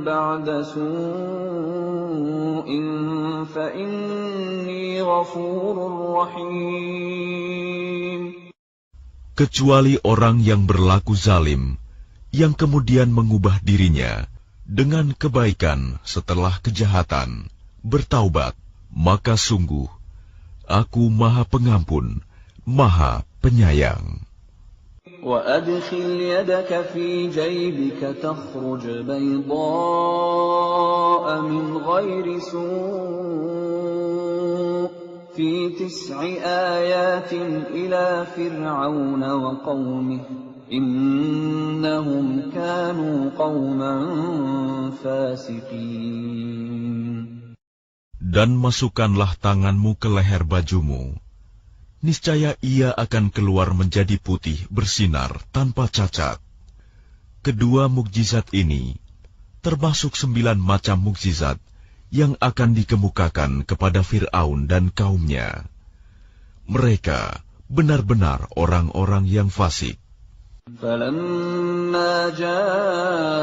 بَعْدَ سُوءٍ فَإِنِّي غَفُورٌ رَحِيمٌ. Kecuali orang yang berlaku zalim, yang kemudian mengubah dirinya dengan kebaikan setelah kejahatan, bertaubat, maka sungguh, aku Maha Pengampun, Maha Penyayang. وَأَدْخِلْ يَدَكَ فِي جَيْبِكَ تَخْرُجْ بَيْضَاءَ مِنْ غَيْرِ سُوءٍ فِي 9 آيَاتٍ إِلَى فِرْعَوْنَ وَقَوْمِهِ إِنَّهُمْ كَانُوا قَوْمًا فَاسِقِينَ. Dan masukkanlah tanganmu ke leher bajumu. Niscaya ia akan keluar menjadi putih bersinar tanpa cacat. Kedua mukjizat ini termasuk 9 macam mukjizat yang akan dikemukakan kepada Fir'aun dan kaumnya. Mereka benar-benar orang-orang yang fasik. فَلَمَّا جَاءَتْهُمْ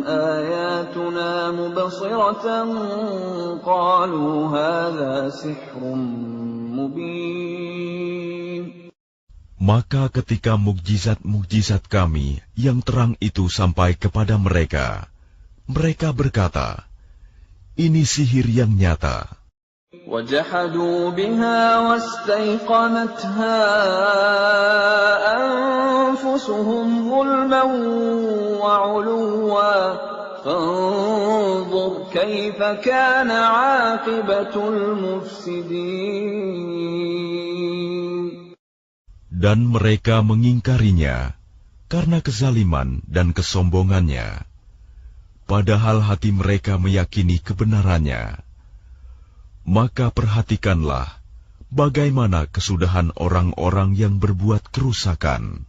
آيَاتُنَا مُبْصِرَةً قَالُوا هَذَا سِحْرٌ مُبِينٌ. Maka ketika mukjizat-mukjizat kami yang terang itu sampai kepada mereka, mereka berkata, "Ini sihir yang nyata." وَجَحَدُوا بِهَا وَاسْتَيْقَنَتْهَا أَنفُسُهُمْ ظُلْمًا وَعُلُوًّا فَانظُرْ كَيْفَ كَانَ عَاقِبَةُ الْمُفْسِدِينَ. Dan mereka mengingkarinya karena kezaliman dan kesombongannya, padahal hati mereka meyakini kebenarannya. Maka perhatikanlah bagaimana kesudahan orang-orang yang berbuat kerusakan.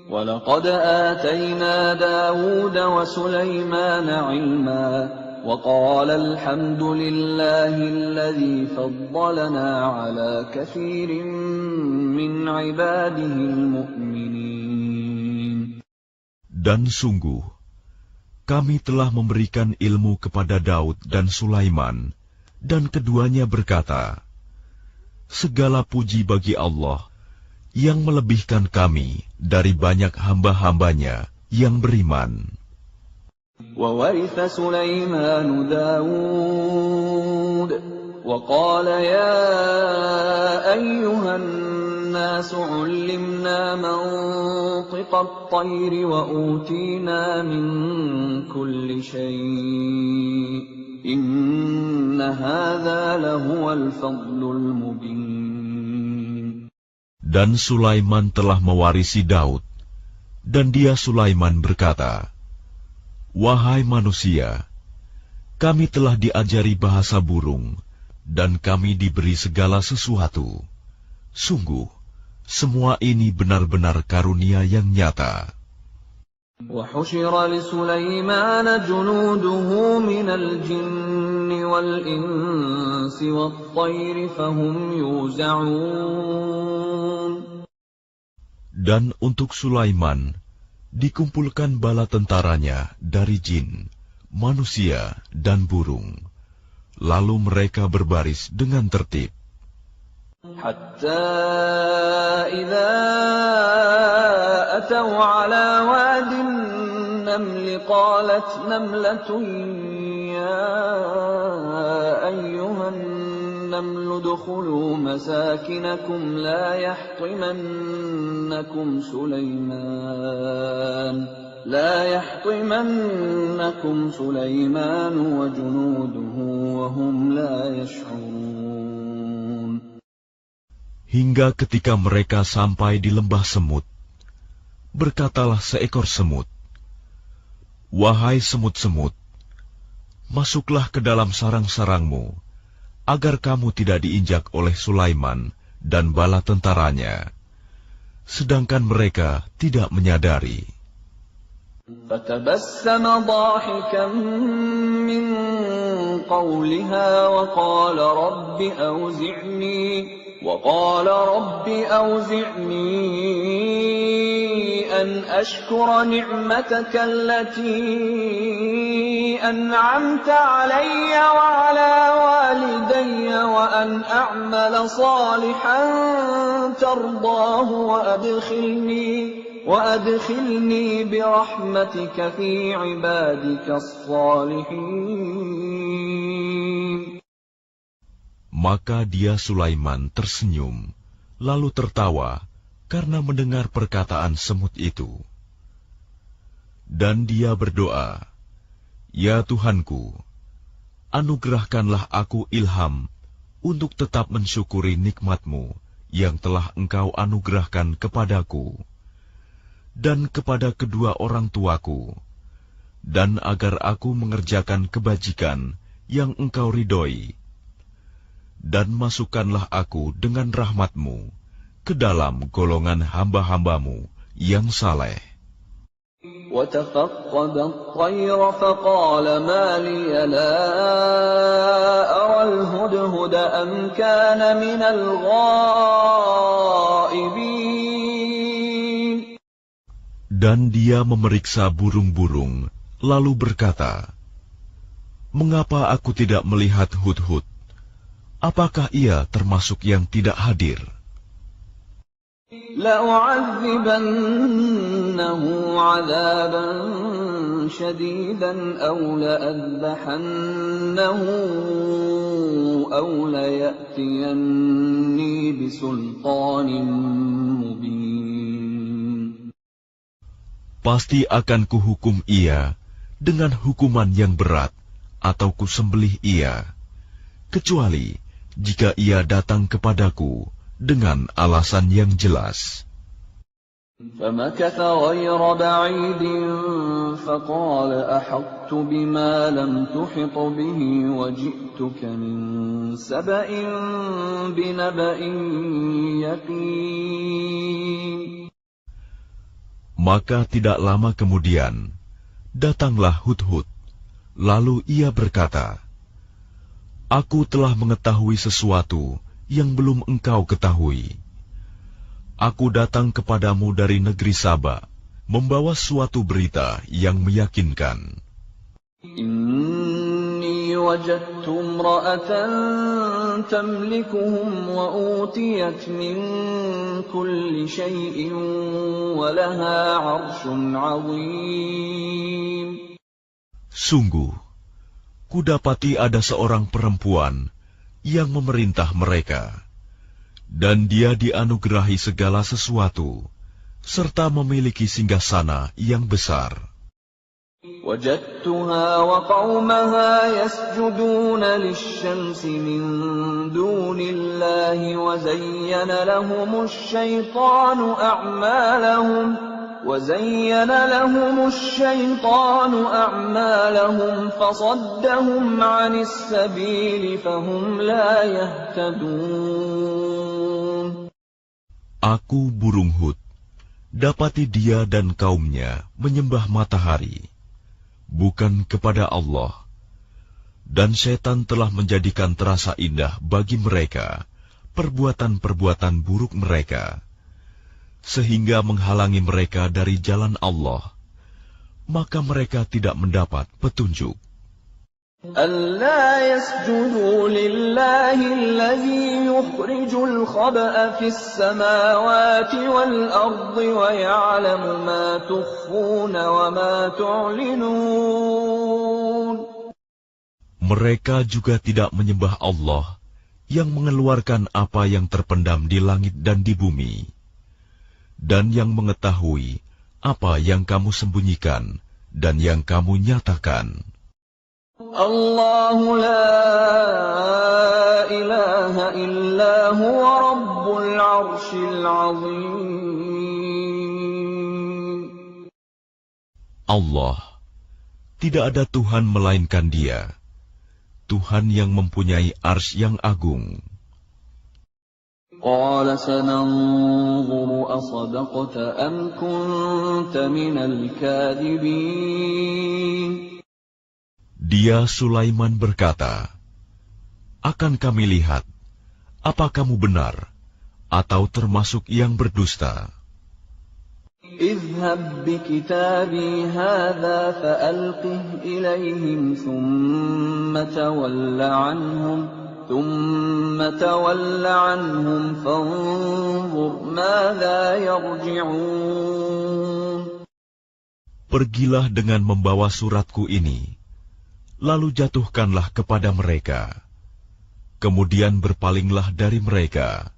وَلَقَدْ آتَيْنَا دَاوُودَ وَسُلَيْمَانَ عِلْمًا وَقَالَ الْحَمْدُ لِلَّهِ الَّذِي فَضَّلَنَا عَلَى كَثِيرٍ مِّنْ عِبَادِهِ الْمُؤْمِنِينَ. Dan sungguh, kami telah memberikan ilmu kepada Daud dan Sulaiman, dan keduanya berkata, "Segala puji bagi Allah yang melebihkan kami dari banyak hamba-hambanya yang beriman. وورث سليمان داود وقال يا أيها الناس علمنا منطق الطير وأوتينا من كل شيء إن هذا لهو الفضل المبين. Dan Sulaiman telah mewarisi Daud, dan dia Sulaiman berkata, "Wahai manusia, kami telah diajari bahasa burung, dan kami diberi segala sesuatu. Sungguh, semua ini benar-benar karunia yang nyata." وحشر لسليمان جنوده من الجن والإنس والطير فهم يوزعون. Dan untuk Sulaiman dikumpulkan bala tentaranya dari jin, manusia, dan burung. Lalu mereka berbaris dengan tertib. حتى إذا أتوا على واد النمل قالت نملة يا أيها النمل ادخلوا مساكنكم لا يحطمنكم سليمان وجنوده وهم لا يشعرون. Hingga ketika mereka sampai di lembah semut, berkatalah seekor semut, "Wahai semut-semut, masuklah ke dalam sarang-sarangmu, agar kamu tidak diinjak oleh Sulaiman dan bala tentaranya." Sedangkan mereka tidak menyadari. فتبسم ضاحكا من قولها وقال رب أوزعني أن أشكر نعمتك التي أنعمت علي وعلى والدي وأن أعمل صالحا ترضاه وأدخلني برحمتك في عبادك الصالحين. Maka dia Sulaiman tersenyum, lalu tertawa karena mendengar perkataan semut itu. Dan dia berdoa, "Ya Tuhanku, anugerahkanlah aku ilham untuk tetap mensyukuri nikmat-Mu yang telah Engkau anugerahkan kepadaku dan kepada kedua orang tuaku, dan agar aku mengerjakan kebajikan yang Engkau ridhoi. Dan masukkanlah aku dengan rahmat-Mu ke dalam golongan hamba-hamba-Mu yang saleh." وتفقد الطير فقال ما لي لا أرى الهدهد أم كان من الغائبين. Dan dia memeriksa burung-burung, lalu berkata, "Mengapa aku tidak melihat hudhud? Apakah ia termasuk yang tidak hadir?" لأعذبنه عذابا شديدا أو لأذبحنه أو ليأتيني بسلطان مبين. Pasti akan kuhukum ia dengan hukuman yang berat, atau kusembelih ia, kecuali jika ia datang kepadaku dengan alasan yang jelas. فمكث غير بعيد فقال أحطت بما لم تحط به وجئتك من سبأ بنبأ يقين. Maka tidak lama kemudian, datanglah Hudhud, lalu ia berkata, "Aku telah mengetahui sesuatu yang belum engkau ketahui. Aku datang kepadamu dari negeri Saba, membawa suatu berita yang meyakinkan. Inni وجدت امرأة تملكهم وأوتيت من كل شيء ولها عرش عظيم. Sungguh, kudapati ada seorang perempuan yang memerintah mereka, dan dia dianugerahi segala sesuatu, serta memiliki singgasana yang besar. وجدتها وقومها يسجدون للشمس من دون الله وزين لهم الشيطان أعمالهم فصدهم عن السبيل فهم لا يهتدون. Aku burung Hud, dapati dia dan kaumnya menyembah matahari, bukan kepada Allah, dan setan telah menjadikan terasa indah bagi mereka perbuatan-perbuatan buruk mereka, sehingga menghalangi mereka dari jalan Allah, maka mereka tidak mendapat petunjuk. أَلَّا يَسْجُدُوا لِلَّهِ الَّذِي يُخْرِجُ الْخَبْءَ فِي السَّمَاوَاتِ وَالْأَرْضِ وَيَعْلَمُ مَا تُخْفُونَ وَمَا تُعْلِنُونَ. Mereka juga tidak menyembah Allah yang mengeluarkan apa yang terpendam di langit dan di bumi, dan yang mengetahui apa yang kamu sembunyikan dan yang kamu nyatakan. Allahu la ilaha illa huwa rabbul arshil azim. Allah, tidak ada Tuhan melainkan Dia, Tuhan yang mempunyai arsy yang agung. Qala sananzuru asadaqta am kunta minal kadhibin. Dia Sulaiman berkata, akan kami lihat, apa kamu benar, atau termasuk yang berdusta. Idhhab bikitabi hadha fa'alqih ilayhim thumma tawalla anhum fanzur madha yarji'un. Pergilah dengan membawa suratku ini, lalu jatuhkanlah kepada mereka. Kemudian berpalinglah dari mereka,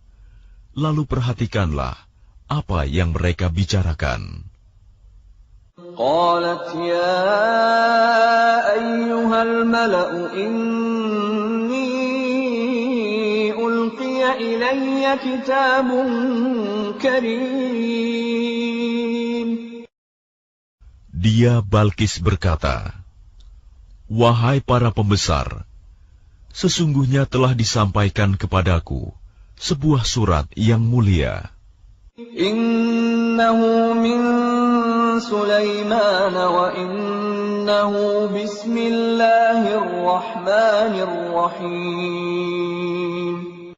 lalu perhatikanlah apa yang mereka bicarakan. Qalat ya ayyuhal mala'u inni ulqiya ilayya kitabun karim. Dia Balkis berkata, wahai para pembesar, sesungguhnya telah disampaikan kepadaku sebuah surat yang mulia. Innahu min Sulaiman wa innahu bismillahirrahmanirrahim.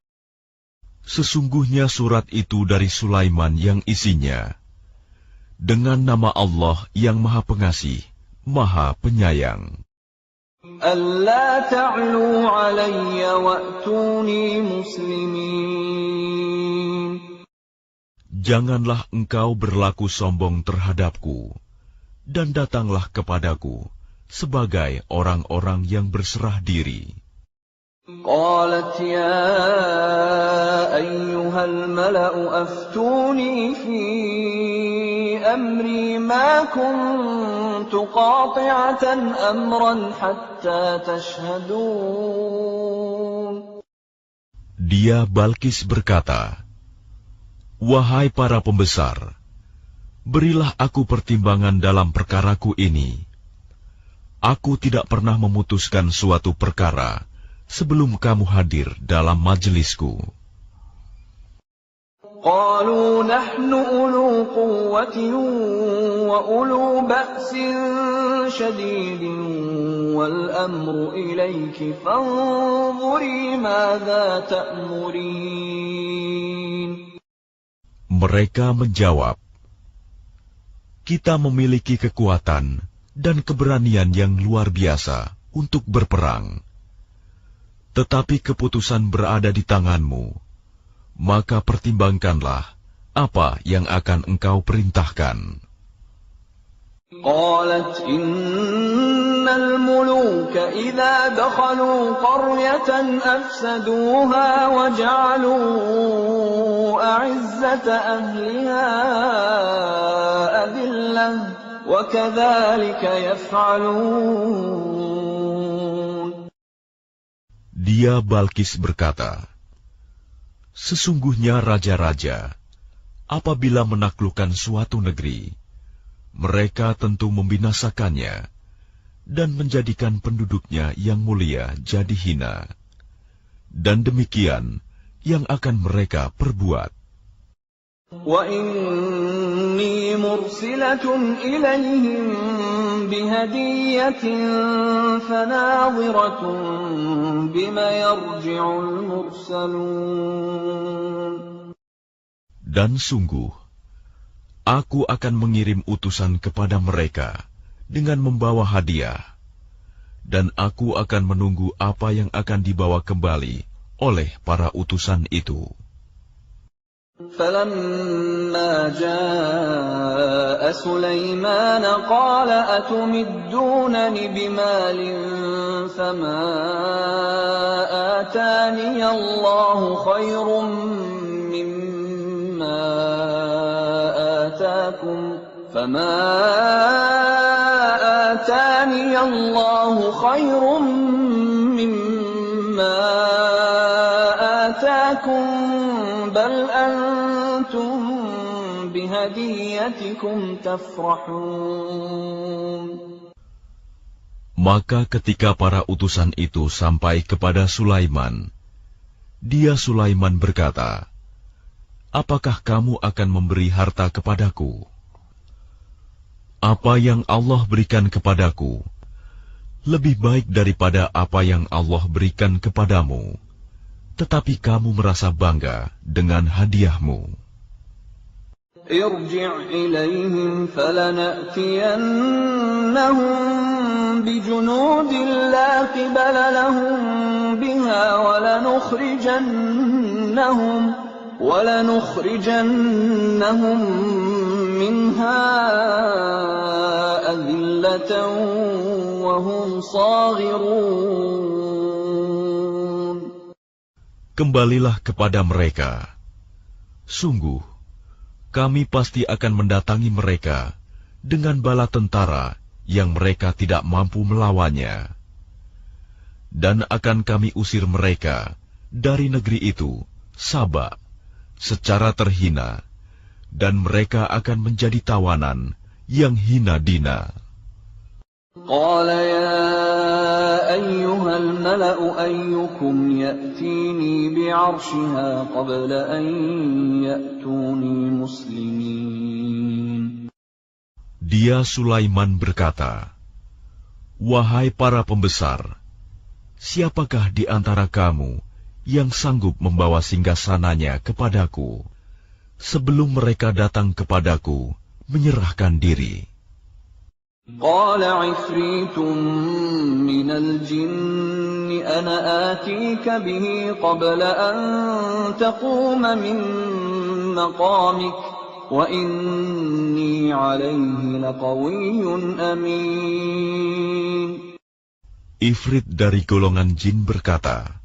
Sesungguhnya surat itu dari Sulaiman yang isinya, dengan nama Allah yang Maha Pengasih, Maha Penyayang. Alla ta'lu 'alayya wa'tuni muslimin. Janganlah engkau berlaku sombong terhadapku, dan datanglah kepadaku sebagai orang-orang yang berserah diri. Qalat ya ayyuhal mala'u aftuni fi amri ma kuntu qati'atan amran hatta tashhadun. Dia Balkis berkata, wahai para pembesar, berilah aku pertimbangan dalam perkaraku ini. Aku tidak pernah memutuskan suatu perkara sebelum kamu hadir dalam majelisku. Qalu nahnu ulu quwwatin wa ulu ba'sin shadidin wal amru ilayki fanzuri madza ta'murin. Mereka menjawab, kita memiliki kekuatan dan keberanian yang luar biasa untuk berperang. Tetapi keputusan berada di tanganmu, maka pertimbangkanlah apa yang akan engkau perintahkan. قالت إن الملوك إذا دخلوا قرية أفسدوها وجعلوا أعزة أهلها أذلة وكذلك يفعلون. Dia Balkis berkata, sesungguhnya raja-raja, apabila menaklukkan suatu negeri, mereka tentu membinasakannya dan menjadikan penduduknya yang mulia jadi hina. Dan demikian yang akan mereka perbuat. وَإِنِّي مُرْسِلَةٌ إِلَيْهِمْ بِهَدِيَّةٍ فَنَاظِرَةٌ بِمَ يَرْجِعُ الْمُرْسَلُونَ. Dan sungguh, aku akan mengirim utusan kepada mereka dengan membawa hadiah, dan aku akan menunggu apa yang akan dibawa kembali oleh para utusan itu. فَلَمَّا جَاءَ سُلَيْمَانَ قَالَ أَتُمِدُّونَنِ بِمَالٍ فَمَا آتَانِيَ اللَّهُ خَيْرٌ مِّمَّا فما آتاني الله خير مما آتاكم بل أنتم بهديتكم تفرحون. Maka ketika para utusan itu sampai kepada Sulaiman, dia Sulaiman berkata, apakah kamu akan memberi harta kepadaku? Apa yang Allah berikan kepadaku lebih baik daripada apa yang Allah berikan kepadamu, tetapi kamu merasa bangga dengan hadiahmu. Irji' ilaihim falana'tiyannahum bijunudin la qibala lahum biha ولنخرجنهم منها أذلة وهم صاغرون. Kembalilah kepada mereka. Sungguh, kami pasti akan mendatangi mereka dengan bala tentara yang mereka tidak mampu melawannya. Dan akan kami usir mereka dari negeri itu, Saba, secara terhina, dan mereka akan menjadi tawanan yang hina dina. Qala ya ayyuhal mala'u ayyukum ya'tini bi'arshiha qabla an ya'tuni muslimin. Dia Sulaiman berkata, wahai para pembesar, siapakah di antara kamu yang sanggup membawa singgasananya kepadaku, sebelum mereka datang kepadaku menyerahkan diri. Qala 'ifritun minal jinni ana atika bihi qabla an taquma min maqamik wa inni 'alayhi laqawiyyun amin. Ifrit dari golongan jin berkata,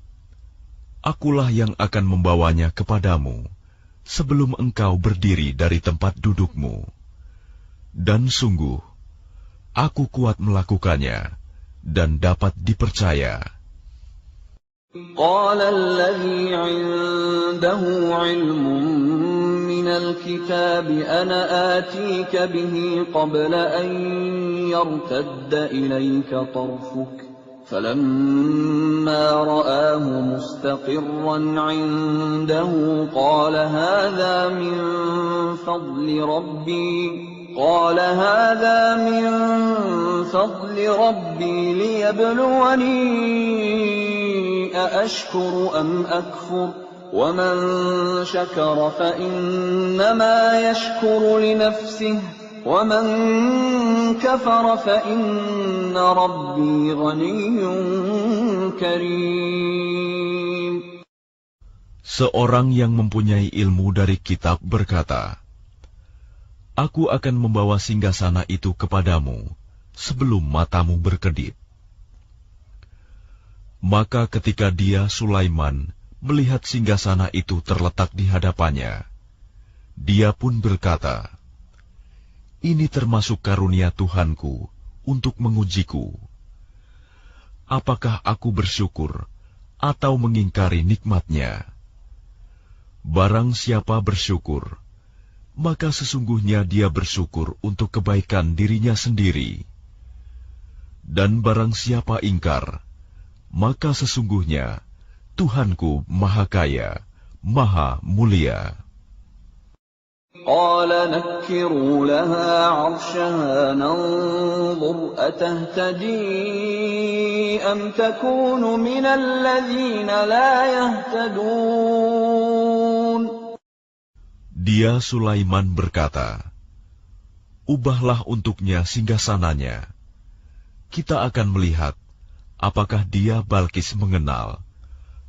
akulah yang akan membawanya kepadamu sebelum engkau berdiri dari tempat dudukmu. Dan sungguh, aku kuat melakukannya dan dapat dipercaya. Qala alladhi 'indahu 'ilmun minal kitabi ana atika bihi qabla an yartadda ilayka tarfuk. فلما رآه مستقرا عنده قال هذا من فضل ربي ليبلوني أأشكر أم أكفر ومن شكر فإنما يشكر لنفسه وَمَنْ كَفَرَ فَإِنَّ رَبِّي غَنِيٌّ كَرِيمٌ. Seorang yang mempunyai ilmu dari kitab berkata, Aku akan membawa singgasana itu kepadamu sebelum matamu berkedip. Maka ketika dia, Sulaiman, melihat singgasana itu terletak di hadapannya, dia pun berkata, Ini termasuk karunia Tuhanku untuk mengujiku. Apakah aku bersyukur atau mengingkari nikmatnya? Barang siapa bersyukur, maka sesungguhnya dia bersyukur untuk kebaikan dirinya sendiri. Dan barang siapa ingkar, maka sesungguhnya Tuhanku Maha Kaya, Maha Mulia. قَالَ نَكِّرُوا لَهَا عَرْشَهَا نَنظُرْ أَتَهْتَدِي أَمْ تَكُونُ مِنَ الَّذِينَ لَا يَهْتَدُونَ. Dia Sulaiman berkata, Ubahlah untuknya singgasananya. Kita akan melihat apakah dia Balkis mengenal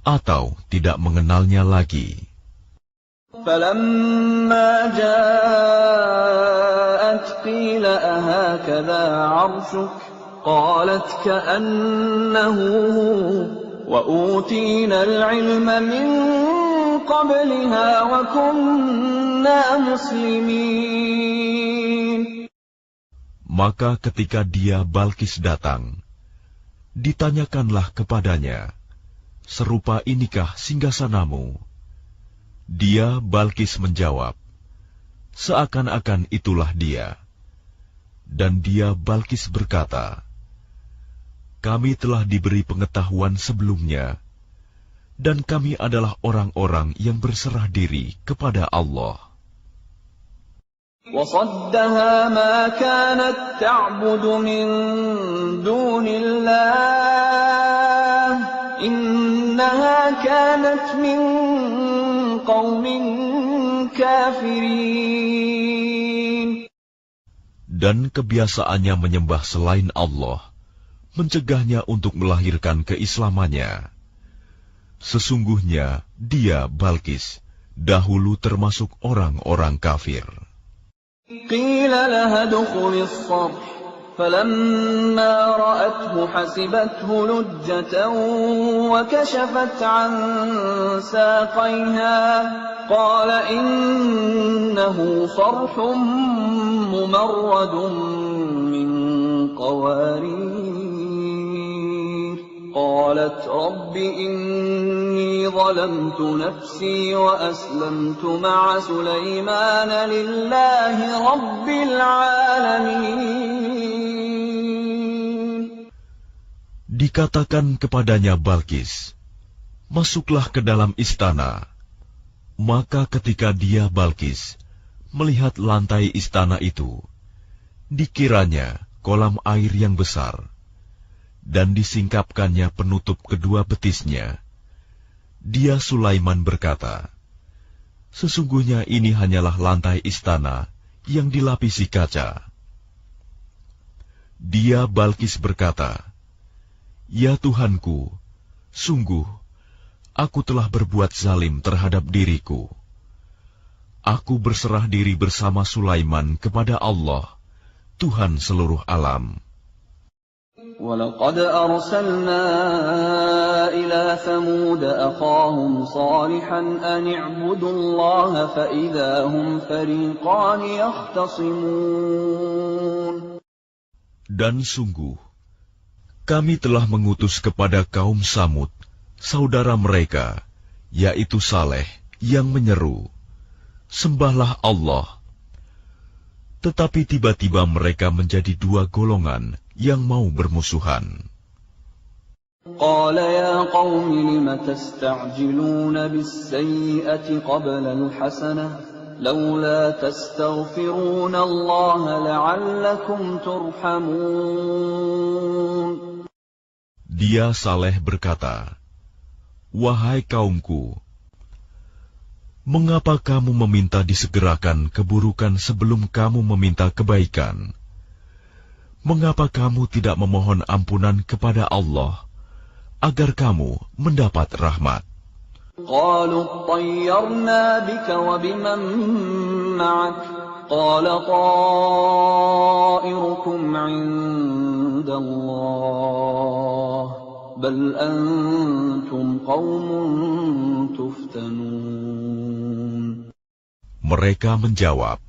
atau tidak mengenalnya lagi. فَلَمَّا جَاءَتْ قِيلَ أَهَكَذَا عَرْشُكِ قَالَتْ كَأَنَّهُ هُوَ وَأُوتِينَا الْعِلْمَ مِنْ قَبْلِهَا وَكُنَّا مُسْلِمِينَ. Maka ketika dia Balkis datang, ditanyakanlah kepadanya, Serupa inikah singgasanamu? Dia Balkis menjawab, Seakan-akan itulah dia. Dan dia Balkis berkata, Kami telah diberi pengetahuan sebelumnya, dan kami adalah orang-orang yang berserah diri kepada Allah. وَصَدَّهَا مَا كَانَتْ تَعْبُدُ مِن دُونِ اللَّهِ إِنَّهَا كَانَتْ مِن قَوْمٍ كَافِرِينَ. Dan kebiasaannya menyembah selain Allah mencegahnya untuk melahirkan keislamannya. Sesungguhnya dia Balkis dahulu termasuk orang-orang kafir. قِيلَ لَهَا ادْخُلِي الصَّرْحَ فَلَمَّا رَأَتْهُ حَسِبَتْهُ لُجَّةً وَكَشَفَتْ عَن سَاقَيْهَا قَالَ إِنَّهُ صَرْحٌ مُّمَرَّدٌ مِّن قَوَارِيرَ قَالَتْ رَبِّ إِنِّي ظَلَمْتُ نَفْسِي وَأَسْلَمْتُ مَعَ سُلَيْمَانَ لِلَّهِ رَبِّ الْعَالَمِينَ. Dikatakan kepadanya Balkis, Masuklah ke dalam istana. Maka ketika dia Balkis melihat lantai istana itu, dikiranya kolam air yang besar, dan disingkapkannya penutup kedua betisnya. Dia Sulaiman berkata, Sesungguhnya ini hanyalah lantai istana yang dilapisi kaca. Dia Balkis berkata, Ya Tuhanku, sungguh, aku telah berbuat zalim terhadap diriku. Aku berserah diri bersama Sulaiman kepada Allah, Tuhan seluruh alam. وَلَقَدْ أَرْسَلْنَا إِلَى ثَمُودَ أَخَاهُمْ صَالِحًا أَنِ اعْبُدُوا اللَّهَ فَإِذَا هُمْ فَرِيقَانِ يَخْتَصِمُونَ. Dan sungguh, kami telah mengutus kepada kaum Samud, saudara mereka, yaitu Saleh, yang menyeru, Sembahlah Allah. Tetapi tiba-tiba mereka menjadi dua golongan yang mau bermusuhan. قَالَ يَا قَوْمِ لِمَ تَسْتَعْجِلُونَ بِالسَّيِّئَةِ قَبْلَ الْحَسَنَةِ لَوْلَا تَسْتَغْفِرُونَ اللَّهَ لَعَلَّكُمْ تُرْحَمُونَ. Dia Saleh berkata, Wahai kaumku, Mengapa kamu meminta disegerakan keburukan sebelum kamu meminta kebaikan? Mengapa kamu tidak memohon ampunan kepada Allah agar kamu mendapat rahmat? قالوا اطيرنا بك وبمن معك قال طائركم عند الله بل أنتم قوم تفتنون. Mereka menjawab,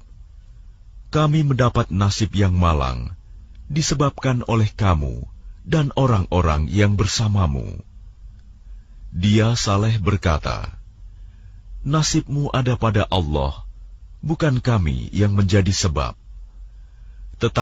kami mendapat nasib yang malang disebabkan oleh kamu dan orang-orang yang bersamamu. Dia Saleh berkata, nasibmu ada pada Allah, bukan kami yang menjadi sebab.